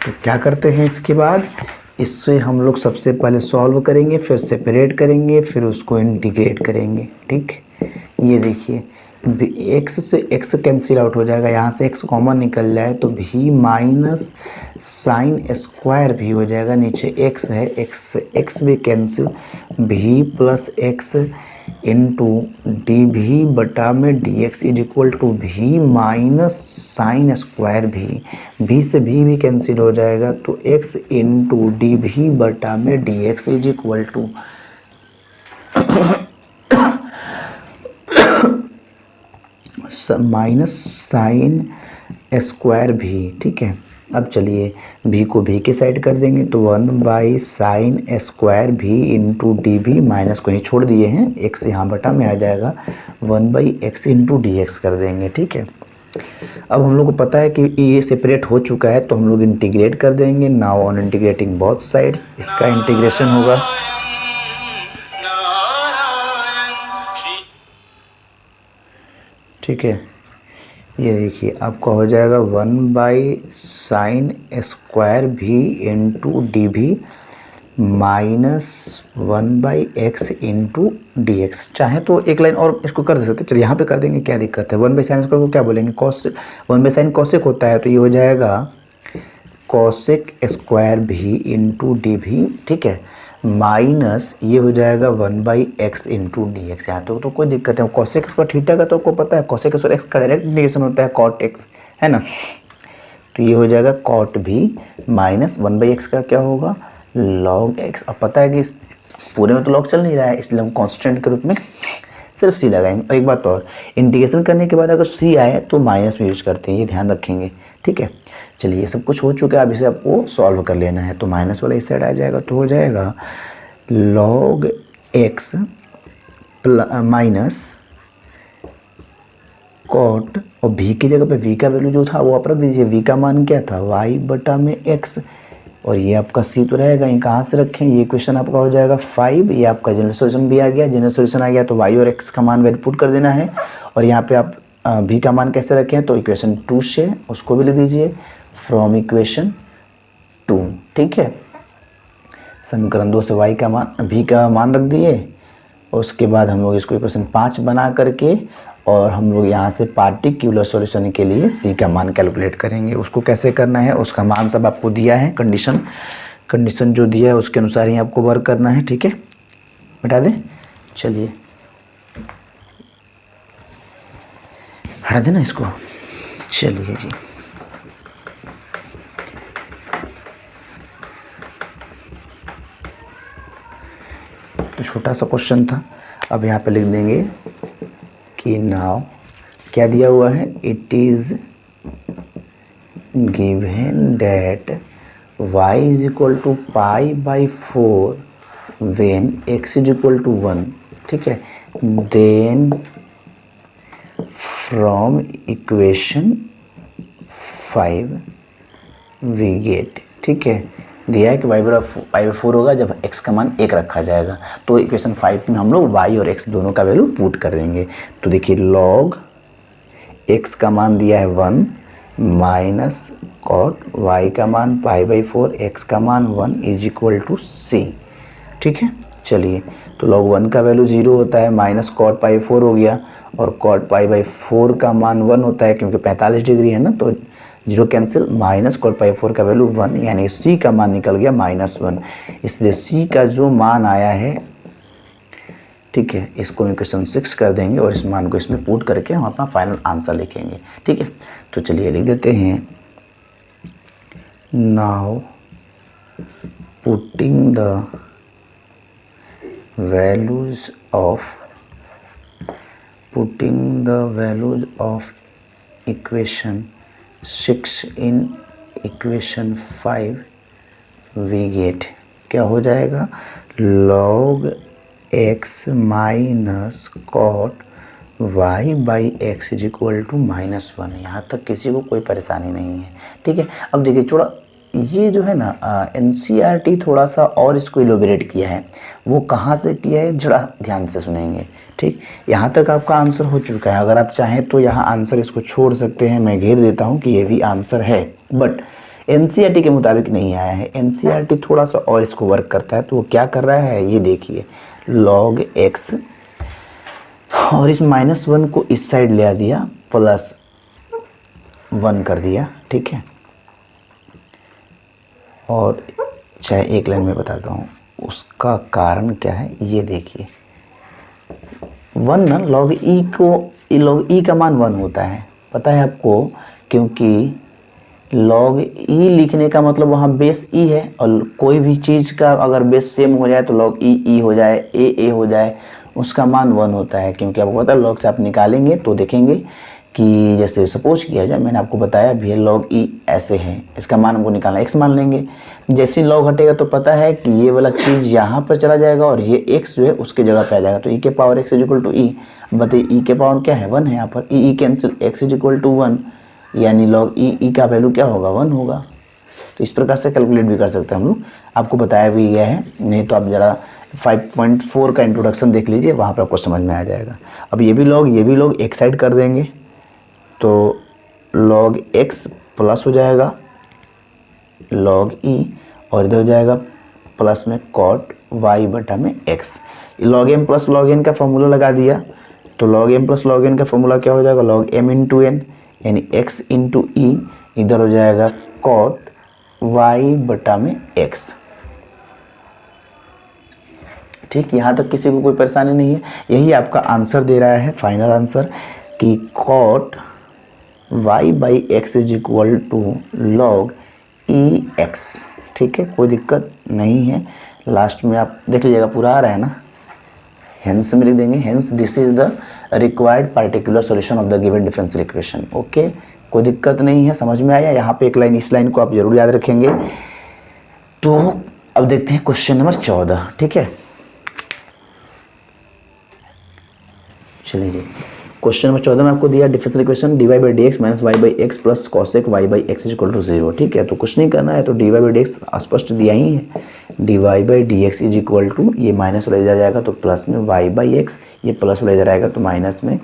तो क्या करते हैं, इसके बाद इससे हम लोग सबसे पहले सॉल्व करेंगे, फिर सेपरेट करेंगे, फिर उसको इंटीग्रेट करेंगे, ठीक। ये देखिए x से x कैंसिल आउट हो जाएगा, यहाँ से x कॉमन निकल जाए तो भी माइनस साइन स्क्वायर भी हो जाएगा, नीचे x है, x भी कैंसिल, भी plus x into d v बटा में D x is equal to v minus sine square v से भी कैंसिल हो जाएगा, तो x इंटू डी भी बटा में D x is equal to minus sine square v, ठीक है। अब चलिए भी को भी के साइड कर देंगे, तो 1 बाई साइन स्क्वायर भी इंटू डी भी, माइनस को ही छोड़ दिए हैं, एक्स यहाँ बटा में आ जाएगा, 1 by x into D x कर देंगे, ठीक है। अब हम लोग को पता है कि ये सेपरेट हो चुका है, तो हम लोग इंटीग्रेट कर देंगे। Now on integrating both sides, इसका इंटीग्रेशन होगा, ठीक है। ये देखिए आपका हो जाएगा 1 बाई साइन स्क्वायर भी इंटू डी भी minus 1 by x into D x. चाहे तो एक लाइन और इसको कर दे सकते, चलिए यहाँ पे कर देंगे, क्या दिक्कत है। 1 बाई साइन स्क्वायर को क्या बोलेंगे, कॉस, 1 बाई साइन कॉसेक होता है, तो ये हो जाएगा कॉसेक स्क्वायर भी इंटू डी भी, ठीक है, माइनस ये हो जाएगा 1 by x into D x. यहाँ तो कोई दिक्कत है, कॉसेक स्क्वायर थीटा का तो आपको पता है, कॉसेक स्क्वायर एक्स का डायरेक्ट इंटीग्रेशन होता है कॉट एक्स, है ना। तो ये हो जाएगा कॉट भी माइनस 1 बाई एक्स का क्या होगा, log x। अब पता है कि इस पूरे में तो log चल नहीं रहा है, इसलिए हम कांस्टेंट के रूप में सिर्फ c लगाएंगे। और एक बात और, इंटीग्रेशन करने के बाद अगर c आए तो माइनस में यूज करते हैं, ये ध्यान रखेंगे, ठीक है। चलिए ये सब कुछ हो चुका है, अब इसे आपको सॉल्व कर लेना है। तो माइनस वाला इस साइड आ जाएगा, तो हो जाएगा log x माइनस कॉट, और v की जगह पे v का वैल्यू जो था वो आप रख दीजिए। v का मान क्या था, y बटा में x, और ये आपका c तो रहेगा, ये कहाँ से रखें, ये क्वेश्चन आपका हो जाएगा 5। ये आपका जनरल सॉल्यूशन भी आ गया, जनरल सॉल्यूशन आ गया तो y और x का मान वैल्यू पुट कर देना है। और यहाँ पे आप v का मान कैसे रखें, तो इक्वेशन 2 से उसको भी लिख दीजिए, फ्रॉम इक्वेशन 2, ठीक है। समीकरण 2 से y का मान, v का मान रख दिए, और उसके बाद हम लोग इसको इक्वेशन 5 बना करके, और हम लोग यहाँ से पार्टिकुलर सॉल्यूशन के लिए c का मान कैलकुलेट करेंगे। उसको कैसे करना है, उसका मान सब आपको दिया है, कंडीशन जो दिया है उसके अनुसार ही आपको वर्क करना है, ठीक है। बता दें, चलिए हटा देना इसको। चलिए जी, तो छोटा सा क्वेश्चन था। अब यहाँ पे लिख देंगे कि नाउ क्या दिया हुआ है, it is given that y is equal to pi by 4 when x is equal to 1, ठीक है। Then from equation 5 we get, ठीक है। दिया है कि y बराबर पाई बाई 4 होगा जब x का मान 1 रखा जाएगा। तो इक्वेशन 5 में हम लोग y और x दोनों का वैल्यू पुट कर देंगे। तो देखिए log x का मान दिया है 1 माइनस कॉट y का मान पाई बाई 4, x का मान 1 इज इक्वल टू c, ठीक है। चलिए, तो log 1 का वैल्यू 0 होता है, माइनस कॉट पाई 4 हो गया, और कॉट पाई बाई 4 का मान 1 होता है, क्योंकि 45 डिग्री है ना, तो 0 कैंसिल, माइनस कॉट पाई 4 का वैल्यू 1, यानी c का मान निकल गया -1। इसलिए c का जो मान आया है, ठीक है, इसको इक्वेशन 6 कर देंगे और इस मान को इसमें पुट करके हम अपना फाइनल आंसर लिखेंगे, ठीक है। तो चलिए लिख देते हैं, now putting the values of equation 6 in equation 5 we get, क्या हो जाएगा, log x minus cot y by x is equal to -1। यहाँ तक किसी को कोई परेशानी नहीं है, ठीक है। अब देखिए, थोड़ा ये जो है ना NCERT थोड़ा सा और इसको इलोबरेट किया है, वो कहाँ से किया है जरा ध्यान से सुनेंगे, ठीक। यहाँ तक आपका आंसर हो चुका है, अगर आप चाहें तो यहाँ आंसर इसको छोड़ सकते हैं, मैं घेर देता हूँ कि ये भी आंसर है, बट NCERT के मुताबिक नहीं आया है। NCERT थोड़ा सा और इसको वर्क करता है, तो वो क्या कर रहा है, ये देखिए, log x और इस -1 को इस साइड ले आ दिया, +1 कर दिया, ठीक है। और चाहे एक लाइन में बताता हूँ उसका कारण क्या है, ये देखिए 1 ना, log e का मान 1 होता है, पता है आपको, क्योंकि log e लिखने का मतलब वहाँ बेस e है, और कोई भी चीज़ का अगर बेस सेम हो जाए तो log e हो जाए, a हो जाए, उसका मान 1 होता है। क्योंकि आपको पता है log से आप निकालेंगे तो देखेंगे कि जैसे सपोज किया जाए, मैंने आपको बताया भी है log e ऐसे है, इसका मान हमको निकालना, x मान लेंगे। जैसे ही log हटेगा तो पता है कि ये वाला चीज़ यहाँ पर चला जाएगा और ये x जो है उसके जगह पे आ जाएगा, तो e के power x is equal to e। बताइए e के पावर क्या है, 1 है, यहाँ पर e cancel, x is equal to 1, यानी log e का वैल्यू क्या होगा, 1 होगा। तो इस प्रकार से कैलकुलेट भी कर सकते हैं हम लोग, आपको बताया भी गया है, नहीं तो आप ज़रा 5.4 का इंट्रोडक्शन देख लीजिए, वहाँ पर आपको समझ में आ जाएगा। अब ये भी लोग एक साइड कर देंगे, तो log x प्लस हो जाएगा log e, और इधर हो जाएगा प्लस में cot y बटा में x। log m plus log n का फॉर्मूला लगा दिया, तो log m plus log n का फॉर्मूला क्या हो जाएगा, log m इंटू n, यानी x इंटू e, इधर हो जाएगा cot y बटा में x, ठीक। यहाँ तक किसी को कोई परेशानी नहीं है, यही आपका आंसर दे रहा है, फाइनल आंसर, कि cot y by x is equal to log e x, ठीक है, कोई दिक्कत नहीं है। लास्ट में आप देख लीजिएगा पूरा आ रहा है ना, हेंस में लिख देंगे, hence this is the required particular solution of the given differential equation. Okay, कोई दिक्कत नहीं है, समझ में आया। यहाँ पे एक लाइन, इस लाइन को आप जरूर याद रखेंगे। तो अब देखते हैं क्वेश्चन नंबर 14, ठीक है। चलिए जी, क्वेश्चन नंबर 14 में आपको दिया differential equation dy by D x minus y by x plus cosec y by x is equal to 0, ठीक है। तो कुछ नहीं करना है, तो dy बाई डी एक्स स्पष्ट दिया ही है, dy by D x is equal to, ये माइनस वाला इधर जाएगा तो प्लस में वाई बाई एक्स, ये प्लस वाला इधर आएगा तो माइनस में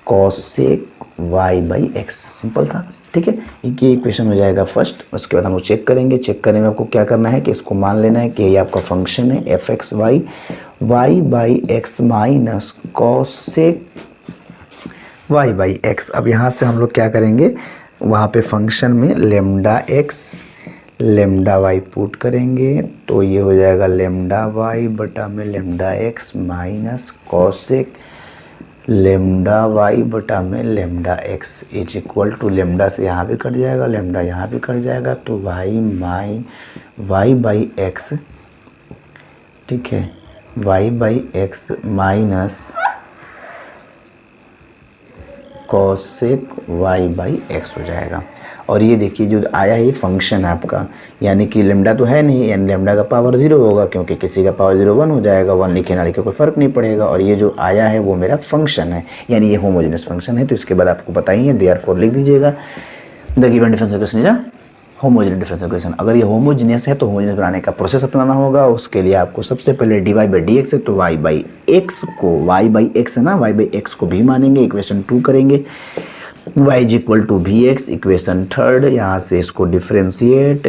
cosec y by x. Simple था, ठीक है। ये इक्वेशन हो जाएगा फर्स्ट। उसके बाद हम लोग चेक करेंगे। चेक करने में आपको क्या करना है कि इसको मान लेना है कि ये आपका फंक्शन है F x y, y by x minus cosec y by x. अब यहाँ से हम लोग क्या करेंगे, वहाँ पे फंक्शन में lambda x lambda y put करेंगे, तो ये हो जाएगा लेमडा वाई बटा में lambda x minus cosec lambda y बटा में lambda x is equal to, lambda से यहाँ भी कट जाएगा, लेमडा यहाँ भी कट जाएगा, तो वाई बाई एक्स, ठीक है, y by x minus cosec y by x हो जाएगा। और ये देखिए जो आया है ये फंक्शन है आपका, यानी कि लेमडा तो है नहीं, यानी लेमडा का पावर 0 होगा, क्योंकि किसी का पावर 0 1 हो जाएगा, 1 लिखे ना लिखे कोई फ़र्क नहीं पड़ेगा। और ये जो आया है वो मेरा फंक्शन है, यानी ये होमोजेनियस फंक्शन है। तो इसके बाद आपको पता ही है, देयरफॉर लिख दीजिएगा the given differential equation is a homogeneous differential equation. अगर ये होमोजेनियस है तो होमोजेनियस बनाने का प्रोसेस अपनाना होगा। उसके लिए आपको सबसे पहले dy बाई डी एक्स है, तो y बाई एक्स को, y बाई एक्स है ना, y बाई एक्स को भी मानेंगे, इक्वेशन 2 करेंगे, y is equal to v x, equation 3, यहाँ से इसको differentiate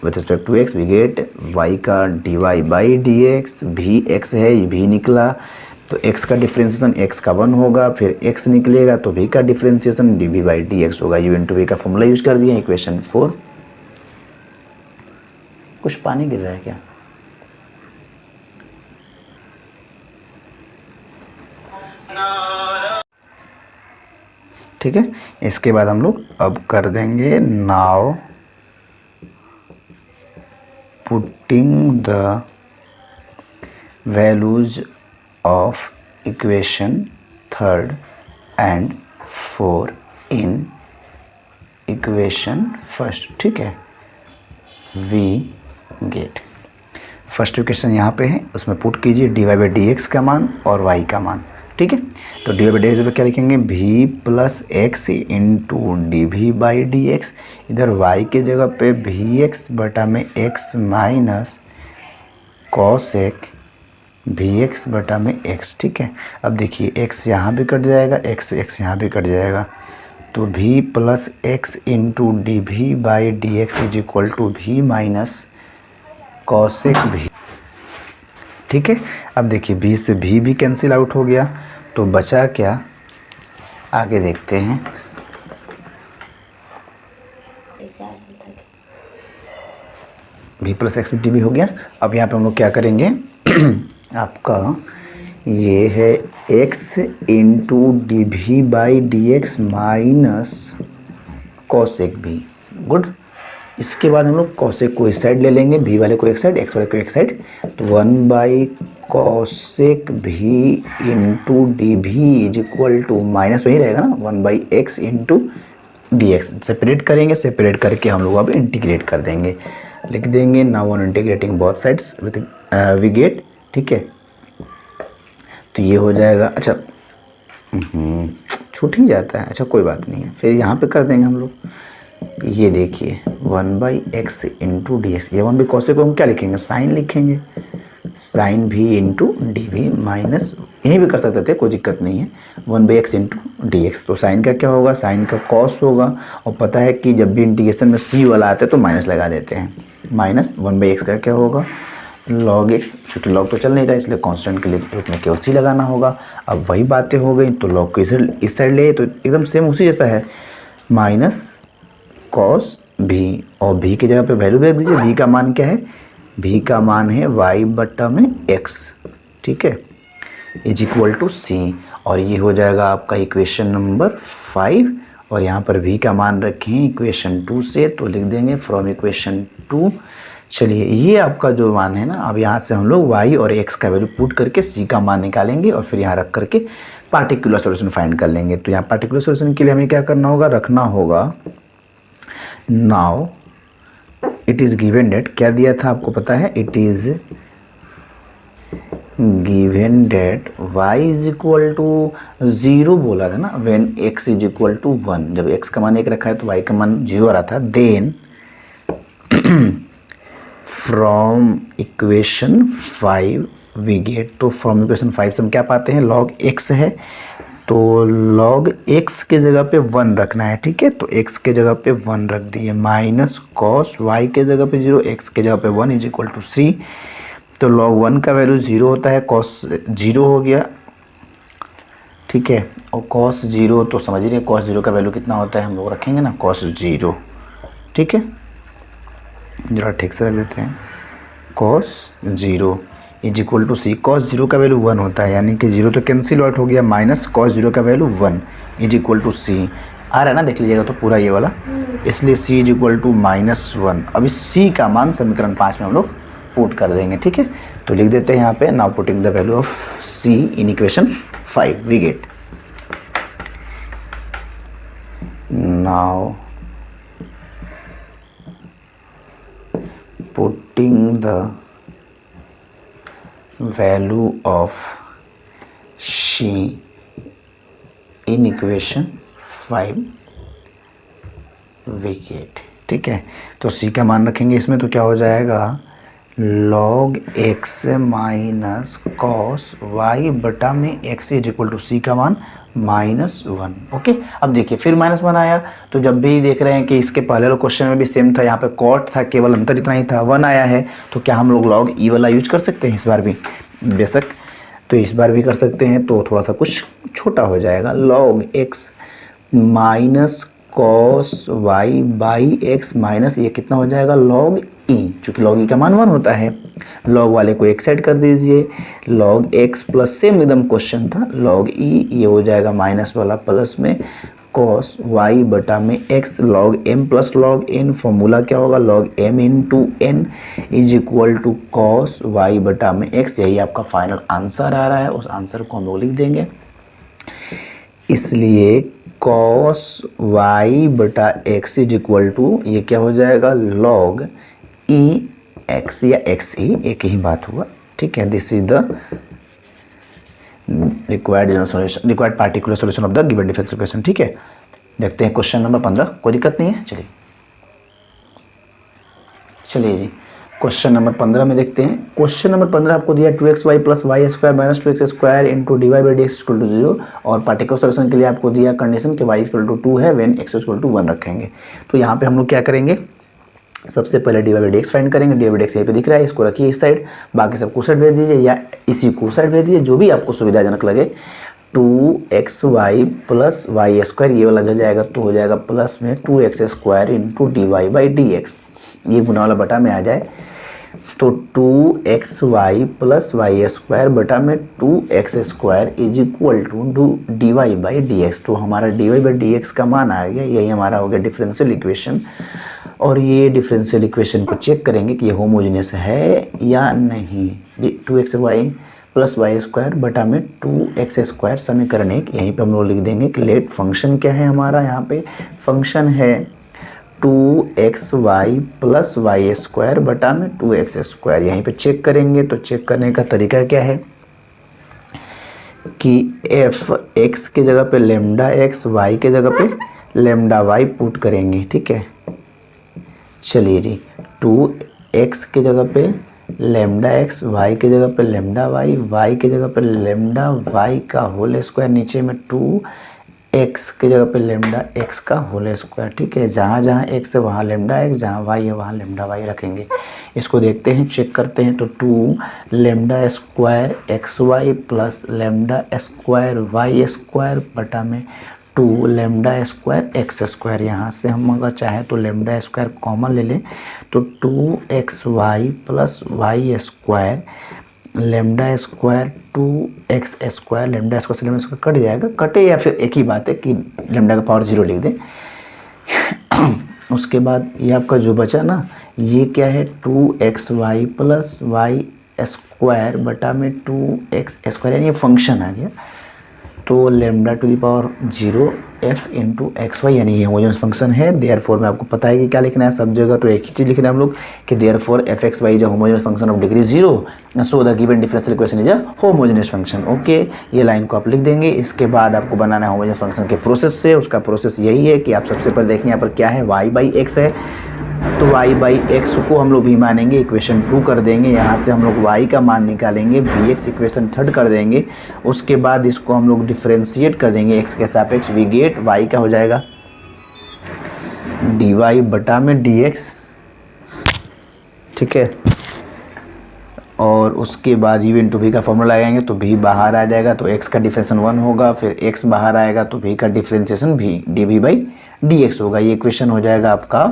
with respect to x, we get y का dy बाई डी एक्स, भी x है, ये भी निकला, तो x का डिफ्रेंशिएशन x का 1 होगा, फिर x निकलेगा तो v का differentiation dv by D x होगा। u इंटू वी का फॉर्मूला यूज कर दिया, इक्वेशन 4। कुछ पानी गिर रहा है क्या? ठीक है, इसके बाद हम लोग अब कर देंगे now putting the values of equation 3 and 4 in equation first, ठीक है। वी गेट फर्स्ट इक्वेशन यहाँ पे है, उसमें पुट कीजिए dy बाई डी एक्स का मान और y का मान, ठीक है। तो dy बाई डी एक्स पे क्या लिखेंगे, v plus x into D v by D x, इधर y के जगह पे वी एक्स बटा में x minus cosec v x बटा में x, ठीक है। अब देखिए x यहाँ भी कट जाएगा, x यहाँ भी कट जाएगा, तो v plus x into D v by D x is equal to v minus cosec v, ठीक है। अब देखिए v से v भी कैंसिल आउट हो गया, तो बचा क्या, आगे देखते हैं। v प्लस एक्स डी भी हो गया। अब यहाँ पे हम लोग क्या करेंगे आपका ये है x into D v by D x minus cosec v, good. इसके बाद हम लोग कॉसेक को इस साइड ले लेंगे, भी वाले को एक साइड, एक्स वाले को एक साइड, तो 1 by cosec v into D v is equal to, minus वही रहेगा ना, 1 by x into D x. Separate करेंगे, सेपरेट करके हम लोग अब इंटीग्रेट कर देंगे, लिख देंगे now on integrating both sides with we get, ठीक है। तो ये हो जाएगा, अच्छा छूट ही जाता है, अच्छा कोई बात नहीं है, फिर यहाँ पे कर देंगे हम लोग। ये देखिए 1 by x into D x, ये 1 बाई कॉसेक को हम क्या लिखेंगे, साइन लिखेंगे, साइन भी इंटू डी वी माइनस, यहीं भी कर सकते थे, कोई दिक्कत नहीं है, 1 by x into D x. तो साइन का क्या होगा, साइन का कॉस होगा, और पता है कि जब भी इंटीग्रेशन में सी वाला आता है तो माइनस लगा देते हैं, माइनस 1 बाई एक्स का क्या होगा, लॉग एक्स, चूँकि लॉग तो चल नहीं रहा इसलिए कांस्टेंट के लिए रूप में केवल सी लगाना होगा। अब वही बातें हो गई, तो लॉग को इस साइड ले, तो एकदम सेम उसी जैसा है, माइनस कॉस भी, और भी की जगह पे वैल्यू रख दीजिए, भी का मान क्या है, भी का मान है y बट्टा में x, ठीक है, इज इक्वल टू सी। और ये हो जाएगा आपका इक्वेशन नंबर 5, और यहाँ पर v का मान रखें इक्वेशन 2 से, तो लिख देंगे फ्रॉम इक्वेशन 2। चलिए ये आपका जो मान है ना, अब यहाँ से हम लोग y और x का वैल्यू पुट करके c का मान निकालेंगे और फिर यहाँ रख करके पार्टिकुलर सॉल्यूशन फाइंड कर लेंगे। तो यहाँ पार्टिकुलर सॉल्यूशन के लिए हमें क्या करना होगा, रखना होगा now it is given that, क्या दिया था आपको पता है, it is given that y is equal to 0 बोला था ना, when x is equal to 1, जब x का मान 1 रखा है तो y का मान 0 आ रहा था। Then from equation 5 we get, तो फ्रॉम इक्वेशन 5 से हम क्या पाते हैं, log x है, तो log x के जगह पे 1 रखना है, ठीक है। तो x के जगह पे 1 रख दिए, माइनस कॉस y के जगह पे 0, x के जगह पे 1 इज इक्वल टू c। तो log 1 का वैल्यू 0 होता है, कॉस 0 हो गया, ठीक है। और कॉस 0 तो समझ रहे हैं, कॉस 0 का वैल्यू कितना होता है, हम लोग रखेंगे ना कॉस 0, ठीक है। जरा ठीक से रख देते हैं, cos 0 is equal to c. Cos 0 का वैल्यू 1 होता है, यानी कि 0 तो कैंसिल आउट हो गया, माइनस कॉस 0 का वैल्यू 1 इज इक्वल टू सी। आ रहा है ना, देख लीजिएगा तो पूरा ये वाला, इसलिए सी इज इक्वल टू -1। अब इस सी का मान समीकरण 5 में हम लोग पुट कर देंगे, ठीक है। तो लिख देते हैं यहाँ पे, now putting the value of c in equation 5 we get, now putting the value of C in equation 5 we get, ठीक है। तो C का मान रखेंगे इसमें, तो क्या हो जाएगा log x minus cos y बटा में x इज इक्वल टू सी का मान -1। ओके, अब देखिए फिर -1 आया, तो जब भी देख रहे हैं कि इसके पहले वाले क्वेश्चन में भी सेम था, यहाँ पे कॉट था, केवल अंतर इतना ही था, 1 आया है, तो क्या हम लोग log e वाला यूज कर सकते हैं इस बार भी, बेशक तो इस बार भी कर सकते हैं। तो थोड़ा सा कुछ छोटा हो जाएगा, log x minus cos y by x minus ये कितना हो जाएगा log e, चूँकि log e का मान 1 होता है, log वाले को एक साइड कर दीजिए, log x प्लस सेम एकदम क्वेश्चन था, log e ये हो जाएगा माइनस वाला प्लस में cos y बटा में x log m plus log n, formula क्या होगा log m into n is equal to cos y बटा में x। यही आपका फाइनल आंसर आ रहा है, उस आंसर को हम लोग लिख देंगे। इसलिए cos y बटा x इज इक्वल टू ये क्या हो जाएगा log e x या x e, एक ही बात हुआ, ठीक है। This is the required general solution, required particular solution of the given differential equation, ठीक है। देखते हैं क्वेश्चन नंबर 15, कोई दिक्कत नहीं है। चलिए जी क्वेश्चन नंबर 15 में देखते हैं। क्वेश्चन नंबर 15 आपको दिया 2xy plus y square minus 2x square into D y by D x equal to 0, और पार्टिकुलर सॉल्यूशन के लिए आपको दिया कंडीशन कि y इक्वल टू 2 है व्हेन x इक्वल टू 1 रखेंगे। तो यहाँ पे हम लोग क्या करेंगे, सबसे पहले d y by D x find करेंगे। D y by D x यहीं पे दिख रहा है, इसको रखिए इस साइड, बाकी सबको साइड भेज दीजिए या इसी को साइड भेज दीजिए, जो भी आपको सुविधाजनक लगे। 2xy प्लस वाई स्क्वायर ये वाला जो जाएगा तो हो जाएगा प्लस में 2x square into D y by D x, ये गुना वाला बटा में आ जाए, तो 2xy प्लस वाई स्क्वायर बटा में 2x square is equal to d y by D x. तो हमारा d y by D x का मान आ गया, यही हमारा हो गया डिफरेंशियल इक्वेशन। और ये डिफरेंशियल इक्वेशन को चेक करेंगे कि ये होमोजेनियस है या नहीं। 2xy प्लस वाई स्क्वायर बटा में 2x स्क्वायर समीकरण 1, यहीं पे हम लोग लिख देंगे कि लेट फंक्शन क्या है हमारा, यहाँ पे फंक्शन है 2xy प्लस वाई स्क्वायर बटा में 2x स्क्वायर। यहीं पे चेक करेंगे, तो चेक करने का तरीका क्या है कि f x के जगह पे लेमडा x, y के जगह पे लेमडा y पुट करेंगे, ठीक है। चलिए जी 2x के जगह पे लेमडा x, y के जगह पे लेमडा y, y के जगह पे लेमडा y का होल स्क्वायर, नीचे में 2x के जगह पे लेमडा x का होल स्क्वायर, ठीक है। जहाँ जहाँ x है वहाँ लेमडा x, जहाँ y है वहाँ लेमडा y रखेंगे। इसको देखते हैं, चेक करते हैं। तो 2 lambda square xy plus lambda square y square बटा में 2 लेमडा स्क्वायर एक्स स्क्वायर। यहाँ से हम अगर चाहें तो लेमडा स्क्वायर कॉमन ले लें, तो 2xy plus y square lambda square 2x square, lambda square से लेमडा स्क्वायर कट जाएगा, कटे या फिर एक ही बात है कि लेमडा का पावर 0 लिख दें। उसके बाद ये आपका जो बचा ना, ये क्या है 2xy प्लस वाई स्क्वायर बटा में 2x स्क्वायर, यानी ये फंक्शन आ गया। तो lambda to the power 0 f into x y, यानी ये होमोजेनस फंक्शन है। देयरफॉर में आपको पता है कि क्या लिखना है सब जगह, तो एक ही चीज़ लिखना है हम लोग कि therefore f x y is a homogeneous function of degree 0, so the given differential equation is a homogeneous function. Okay, ये लाइन को आप लिख देंगे। इसके बाद आपको बनाना है होमोजेनस फंक्शन के प्रोसेस से। उसका प्रोसेस यही है कि आप सबसे पहले देखें यहाँ पर क्या है, y बाई एक्स है, तो y बाई एक्स को हम लोग v मानेंगे, इक्वेशन 2 कर देंगे। यहाँ से हम लोग y का मान निकालेंगे, vx इक्वेशन 3 कर देंगे। उसके बाद इसको हम लोग डिफ्रेंशिएट कर देंगे x के सापेक्ष, वी गेट y का हो जाएगा dy बटा में dx, ठीक है। और उसके बाद u इंटू वी का फॉर्मूला लगाएंगे तो v बाहर आ जाएगा, तो x का डिफ्रेंशिएशन 1 होगा, फिर x बाहर आएगा तो v का differentiation v dv by dx होगा। ये इक्वेशन हो जाएगा आपका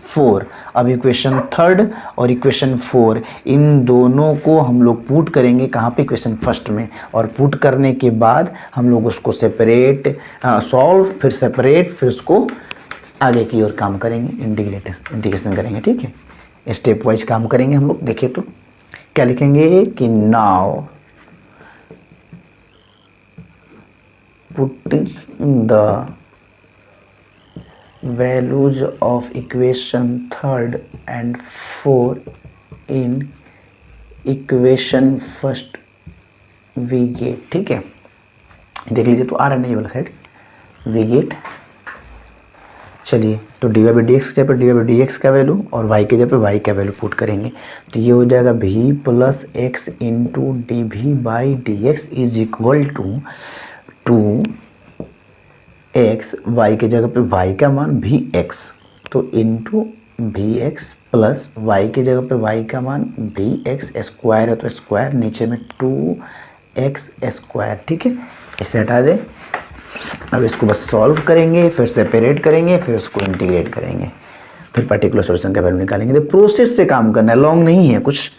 4। अब इक्वेशन 3 और इक्वेशन 4 इन दोनों को हम लोग पुट करेंगे कहाँ पे, इक्वेशन 1 में। और पुट करने के बाद हम लोग उसको सेपरेट सॉल्व, फिर सेपरेट, फिर उसको आगे की ओर काम करेंगे, इंटीग्रेशन करेंगे, ठीक है। स्टेप वाइज काम करेंगे हम लोग। देखिए तो क्या लिखेंगे कि now putting the values of equation 3 and 4 in equation 1 we get, ठीक है। देख लीजिए तो आ रहा नहीं वाला साइड, we get। चलिए तो d y by D x के जगह पे d y by D x का वैल्यू और वाई के जगह पे वाई का वैल्यू पुट करेंगे, तो ये हो जाएगा v plus x into D v by D x is equal to x, y के जगह पे वाई का मान भी एक्स, तो इंटू भी एक्स प्लस वाई के जगह पे वाई का मान भी एक्स स्क्वायर है, तो स्क्वायर नीचे में 2x स्क्वायर, ठीक है। इसे हटा दे। अब इसको बस सॉल्व करेंगे, फिर सेपरेट करेंगे, फिर उसको इंटीग्रेट करेंगे, फिर पर्टिकुलर सॉल्यूशन का वैल्यू निकालेंगे। तो प्रोसेस से काम करना है, लॉन्ग नहीं है कुछ।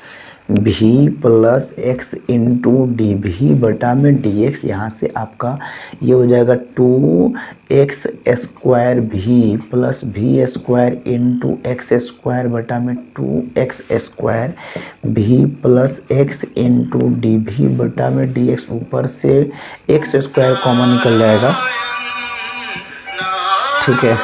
भी plus x into d v बटा में डी एक्स, यहाँ से आपका ये हो जाएगा 2x स्क्वायर भी plus v square into x square बटा में 2x स्क्वायर भी plus x into d v बटा में डी एक्स, ऊपर से एक्स स्क्वायर कॉमन निकल जाएगा, ठीक है।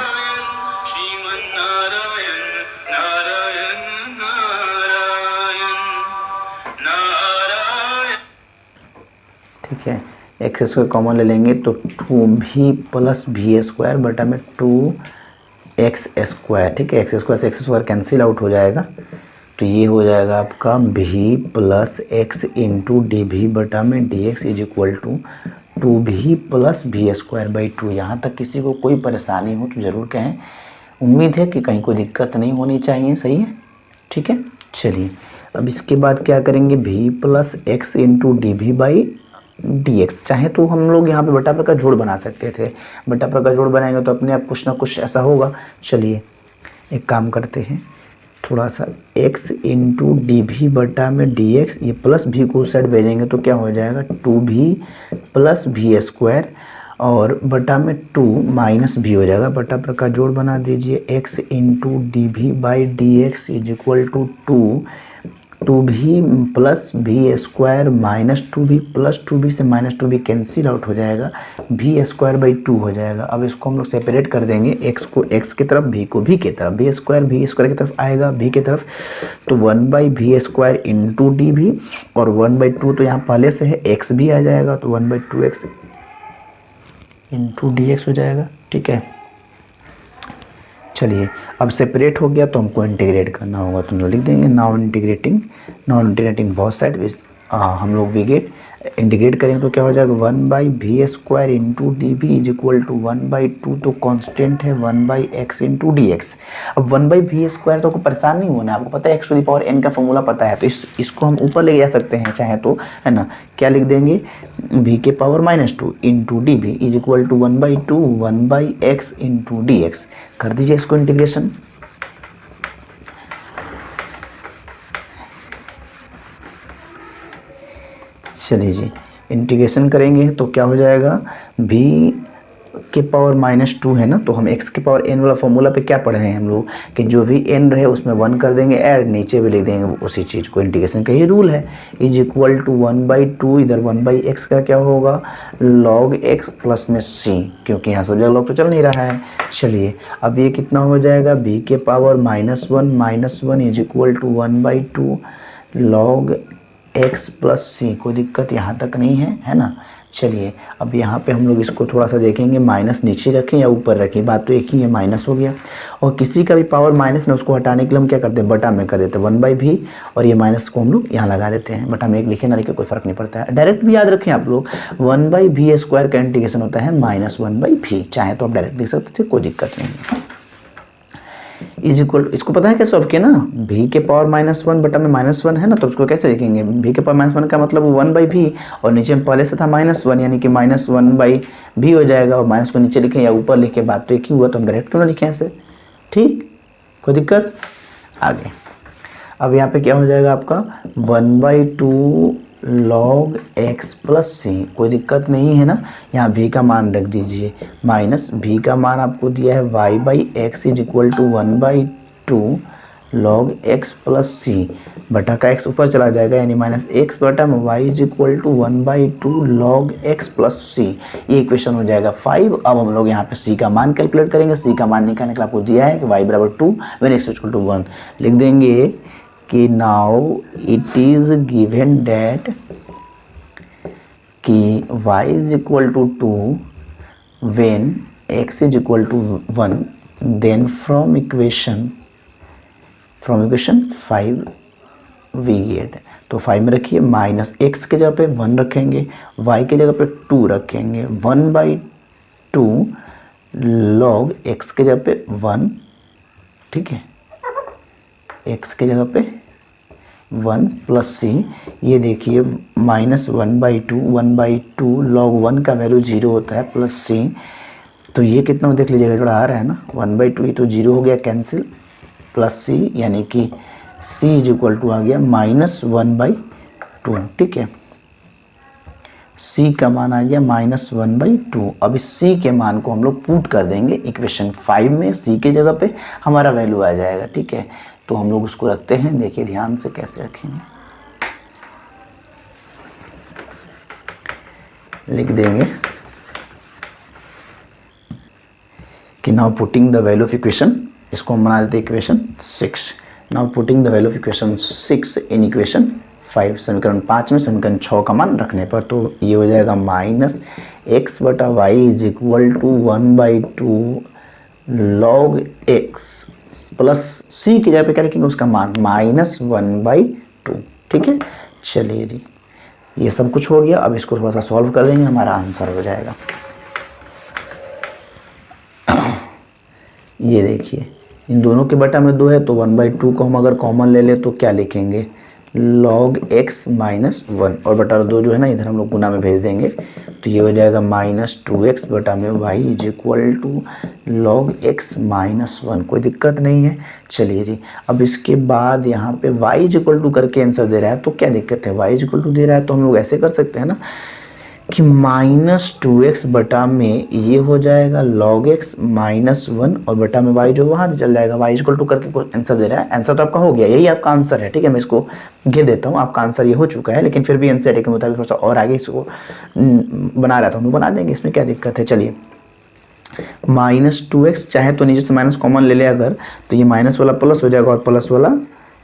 ठीक है, एक्स स्क्वायर कॉमन ले लेंगे तो 2v प्लस भी स्क्वायर बटा में 2x स्क्वायर, ठीक है। एक्स स्क्वायर से एक्स स्क्वायर कैंसिल आउट हो जाएगा, तो ये हो जाएगा आपका v plus x into d v बटा में D x is equal to 2v plus v square by 2। यहाँ तक किसी को कोई परेशानी हो तो ज़रूर कहें, उम्मीद है कि कहीं कोई दिक्कत नहीं होनी चाहिए, सही है, ठीक है। चलिए अब इसके बाद क्या करेंगे, v plus x into d v by D x, चाहे तो हम लोग यहाँ पे बटा पर का जोड़ बना सकते थे, बटा पर का जोड़ बनाएंगे तो अपने आप कुछ ना कुछ ऐसा होगा। चलिए एक काम करते हैं, थोड़ा सा x इंटू डी भी बटा में डी एक्स, ये प्लस भी को साइड भेजेंगे तो क्या हो जाएगा 2v प्लस भी स्क्वायर और बटा में 2 माइनस भी हो जाएगा, बटा पर का जोड़ बना दीजिए, x into d v by D x is equal to 2v plus v square minus 2v plus 2v से माइनस 2v कैंसिल आउट हो जाएगा, v स्क्वायर बाई 2 हो जाएगा। अब इसको हम लोग सेपरेट कर देंगे, x को x की तरफ, v को v की तरफ, v स्क्वायर की तरफ आएगा, v की तरफ, तो 1 by v square into d भी और 1 बाई 2 तो यहाँ पहले से है, x भी आ जाएगा तो 1 by 2x into D x हो जाएगा, ठीक है। चलिए अब सेपरेट हो गया तो हमको इंटीग्रेट करना होगा, तो हम लोग लिख देंगे नाउ इंटीग्रेटिंग बोथ साइड, हम लोग वी गेट इंटीग्रेट करेंगे तो क्या हो जाएगा 1 by v square into d v is equal to 1 by 2, तो कांस्टेंट है 1 by x into D x. अब 1 बाई भी स्क्वायर तो आपको परेशान नहीं होना है, आपको पता है x to the power n का फॉर्मूला पता है, तो इसको हम ऊपर ले जा सकते हैं चाहे तो, है ना। क्या लिख देंगे, v के power -2 into d v is equal to 1 by 2 1 by x into D x. कर दीजिए इसको इंटीग्रेशन, चलिए जी, इंटीग्रेशन करेंगे तो क्या हो जाएगा, v के पावर -2 है ना, तो हम x के पावर n वाला फॉर्मूला पे क्या पढ़े हैं हम लोग कि जो भी n रहे उसमें 1 कर देंगे ऐड, नीचे भी लिख देंगे उसी चीज़ को। इंटीग्रेशन का ही रूल है, इज इक्वल टू 1/2, इधर 1/x का क्या होगा log x प्लस में c, क्योंकि यहाँ सब जगह log तो चल नहीं रहा है। चलिए अब ये कितना हो जाएगा, b के power -1 is equal to 1/2 log x plus c। कोई दिक्कत यहाँ तक नहीं है, है ना। चलिए अब यहाँ पे हम लोग इसको थोड़ा सा देखेंगे, माइनस नीचे रखें या ऊपर रखें, बात तो एक ही है, माइनस हो गया। और किसी का भी पावर माइनस में उसको हटाने के लिए हम क्या करते हैं, बटा में कर देते हैं 1/v, और ये माइनस को हम लोग यहाँ लगा देते हैं। बटा में एक लिखे ना लिखे कोई फर्क नहीं पड़ता है, डायरेक्ट भी याद रखें आप लोग, 1/v² का इंटीग्रेशन होता है -1/v, चाहे तो आप डायरेक्ट लिख सकते थे, कोई दिक्कत नहीं है। इज इक्वल, इसको पता है कैसे सॉल्व किया ना, v के पावर -1 बटा में -1 है ना, तो उसको कैसे लिखेंगे, v के पावर -1 का मतलब 1/v, और नीचे में पहले से था -1 यानी कि -1/v हो जाएगा, और माइनस को नीचे लिखें या ऊपर लिखे, बात तो एक ही हुआ, तो हम डायरेक्ट क्यों ना लिखें ऐसे, ठीक, कोई दिक्कत। आगे अब यहाँ पे क्या हो जाएगा आपका 1/2 log x प्लस c, कोई दिक्कत नहीं है ना। यहाँ v का मान रख दीजिए, माइनस v का मान आपको दिया है y/x is equal to 1/2 log x plus c, बटा का x ऊपर चला जाएगा यानी -x बटा में y is equal to 1/2 log x plus c। ये इक्वेशन हो जाएगा 5। अब हम लोग यहाँ पे c का मान कैलकुलेट करेंगे। c का मान निकालने के लिए आपको दिया है कि y बराबर 2 व्हेन x इक्वल टू 1, लिख देंगे कि now it is given that कि y is equal to 2 when x is equal to 1, then from equation 5 we get, तो 5 में रखिए -x के जगह पे 1 रखेंगे, y के जगह पे 2 रखेंगे, 1/2 log x के जगह पे 1, ठीक है, x के जगह पे 1 प्लस c, ये देखिए -1/2 log 1 का वैल्यू 0 होता है प्लस c, तो ये कितना देख लीजिएगा, थोड़ा आ रहा है ना 1/2, ये तो 0 हो गया कैंसिल, प्लस c यानी कि c इज इक्वल टू आ गया -1/2, ठीक है, c का मान आ गया -1/2। अब इस c के मान को हम लोग पुट कर देंगे इक्वेशन 5 में, c के जगह पे हमारा वैल्यू आ जाएगा, ठीक है। तो हम लोग उसको रखते हैं, देखिए ध्यान से कैसे रखेंगे, लिख देंगे कि now putting the value of equation, इसको हम बना देते हैं equation 6। Now putting the value of equation 6 in equation 5, समीकरण 5 में समीकरण 6 का मान रखने पर, तो ये हो जाएगा -x बटा y is equal to 1/2 log x plus c की जगह पे क्या लिखेंगे, उसका मान -1/2, ठीक है। चलिए जी, ये सब कुछ हो गया। अब इसको थोड़ा सा सॉल्व कर देंगे, हमारा आंसर हो जाएगा। ये देखिए इन दोनों के बटा में 2 है, तो 1/2 को हम अगर कॉमन ले ले तो क्या लिखेंगे, log x -1, और बटा 2 जो है ना इधर हम लोग गुना में भेज देंगे, तो ये हो जाएगा -2x बटा में y is equal to log x -1, कोई दिक्कत नहीं है। चलिए जी, अब इसके बाद यहाँ पे y इज इक्वल टू करके आंसर दे रहा है, तो क्या दिक्कत है, y इज इक्वल टू दे रहा है तो हम लोग ऐसे कर सकते हैं ना कि -2x बटा में ये हो जाएगा log x -1, और बटा में y जो वहाँ से चल जाएगा, y इक्वल टू करके आंसर दे रहा है। आंसर तो आपका हो गया, यही आपका आंसर है, ठीक है। मैं इसको घेर देता हूँ, आपका आंसर ये हो चुका है, लेकिन फिर भी एनसीईआरटी के मुताबिक थोड़ा सा और आगे इसको बना रहा था, हम लोग बना देंगे, इसमें क्या दिक्कत है। चलिए -2x, चाहे तो नीचे से माइनस कॉमन ले ले अगर, तो ये माइनस वाला प्लस हो जाएगा और प्लस वाला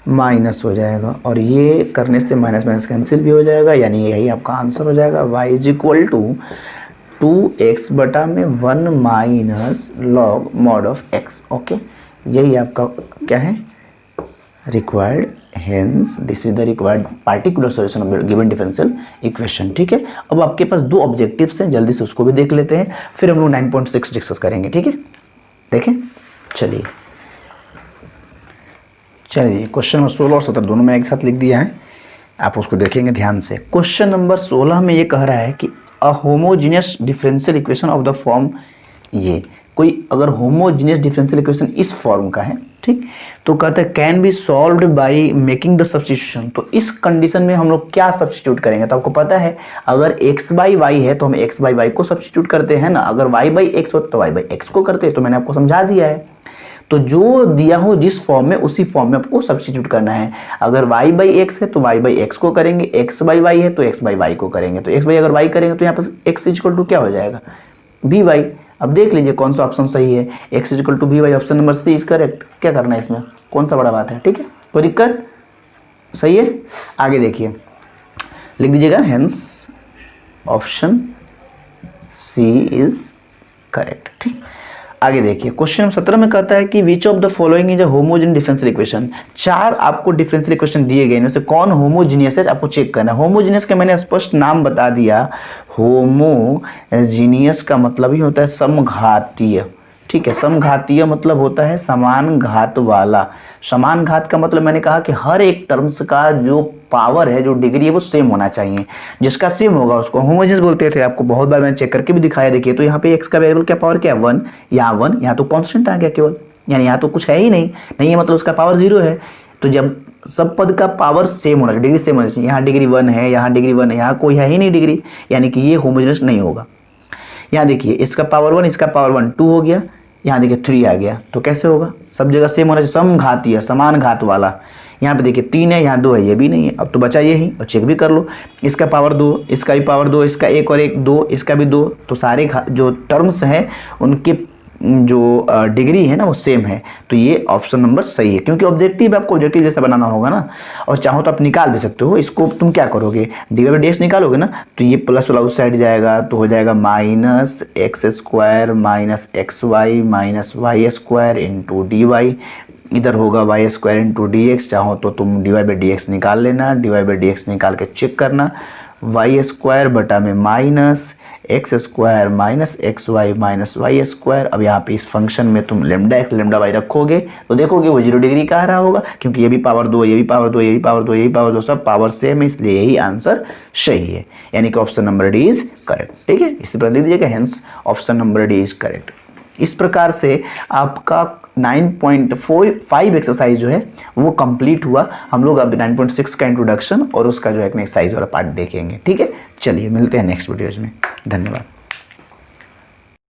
माइनस हो जाएगा, और ये करने से माइनस माइनस कैंसिल भी हो जाएगा, यानी यही आपका आंसर हो जाएगा। y is equal to 2x बटा में 1 minus log mod of x, okay. यही आपका क्या है, required, hence this is the required particular solution of given differential equation, ठीक है। अब आपके पास 2 ऑब्जेक्टिव्स हैं, जल्दी से उसको भी देख लेते हैं, फिर हम लोग 9.6 डिस्कस करेंगे, ठीक है। देखें, चलिए क्वेश्चन नंबर 16 और 17 दोनों में एक साथ लिख दिया है, आप उसको देखेंगे ध्यान से। क्वेश्चन नंबर 16 में ये कह रहा है कि a homogeneous differential equation of the form, ये कोई अगर होमोजीनियस डिफरेंशियल इक्वेशन इस फॉर्म का है, ठीक। तो कहते हैं can be solved by making the substitution. तो इस कंडीशन में हम लोग क्या सब्स्टिट्यूट करेंगे, तो आपको पता है अगर x बाई वाई है तो हम x बाई वाई को सब्स्टिट्यूट करते हैं ना, अगर y बाई एक्स हो तो y बाई एक्स को करते हैं, तो मैंने आपको समझा दिया है। तो जो दिया हो जिस फॉर्म में उसी फॉर्म में आपको सब्स्टिट्यूट करना है। अगर y बाई एक्स है तो y बाई एक्स को करेंगे, x बाई वाई है तो x बाई वाई को करेंगे। तो x बाई अगर y करेंगे तो यहाँ पर x इक्वल टू क्या हो जाएगा, बी वाई। अब देख लीजिए कौन सा ऑप्शन सही है, x equal to b y, option number c is correct. क्या करना है इसमें, कौन सा बड़ा बात है, ठीक है, कोई दिक्कत, सही है। आगे देखिए, लिख दीजिएगा hence option c is correct, ठीक। आगे देखिए क्वेश्चन 17 में कहता है कि which of the following is a homogeneous differential equation. 4 आपको डिफरेंशियल इक्वेशन दिए गए, इनमें से कौन होमोजीनियस है आपको चेक करना है। होमोजीनियस का मैंने स्पष्ट नाम बता दिया, होमोजीनियस का मतलब ही होता है समघातीय, ठीक है। समघातीय मतलब होता है समान घात वाला। समान घात का मतलब मैंने कहा कि हर एक टर्म्स का जो पावर है, जो डिग्री है, वो सेम होना चाहिए। जिसका सेम होगा उसको होमोजेनियस बोलते थे। आपको बहुत बार मैंने चेक करके भी दिखाया। देखिए तो यहाँ पे x का वेरिएबल क्या पावर क्या है 1, यहाँ 1, यहाँ तो कांस्टेंट आ गया केवल, यानी यहाँ तो कुछ है ही नहीं है, मतलब उसका पावर 0 है। तो जब सब पद का पावर सेम होना चाहिए, डिग्री सेम होना चाहिए। यहाँ डिग्री 1 है, यहाँ डिग्री 1 है, यहाँ कोई है ही नहीं डिग्री, यानी कि ये होमोजेनियस नहीं होगा। यहाँ देखिए इसका पावर 1, इसका पावर 1, 2 हो गया। यहाँ देखिए 3 आ गया, तो कैसे होगा, सब जगह सेम होना चाहिए, समघातीय समान घात वाला। यहाँ पे देखिए 3 है, यहाँ 2 है, ये भी नहीं है। अब तो बचा यही, और चेक भी कर लो, इसका पावर 2, इसका भी पावर 2, इसका 1 और 1 2, इसका भी 2। तो सारे जो टर्म्स हैं उनके जो डिग्री है ना वो सेम है। तो ये ऑप्शन नंबर सही है, क्योंकि ऑब्जेक्टिव आपको ऑब्जेक्टिव जैसा बनाना होगा ना। और चाहो तो आप निकाल भी सकते हो इसको। तुम क्या करोगे, डी बाई डी एक्स निकालोगे ना, तो ये प्लस वाला उस साइड जाएगा, तो हो जाएगा minus x square minus x y minus y square into D y. इधर होगा y square into D x. चाहो तो तुम d y by D x निकाल लेना, d y by D x निकाल के चेक करना। वाई स्क्वायर बटा में minus x square minus x y minus y square. अब यहाँ पे इस फंक्शन में तुम लेमडा एक्स लेमडा वाई रखोगे तो देखोगे वो 0 डिग्री का आ रहा होगा, क्योंकि ये भी पावर 2, ये भी पावर 2, ये भी पावर 2, ये भी पावर 2, सब पावर सेम है, इसलिए यही आंसर सही है, यानी कि option number D is correct, ठीक है। इसी प्रकार लिख दीजिएगा hence option number D is correct. इस प्रकार से आपका 9.5 एक्सरसाइज जो है वो कंप्लीट हुआ। हम लोग अब 9.6 का इंट्रोडक्शन और उसका जो है एक्सरसाइज वाला पार्ट देखेंगे, ठीक है। चलिए मिलते हैं नेक्स्ट वीडियोज में, धन्यवाद।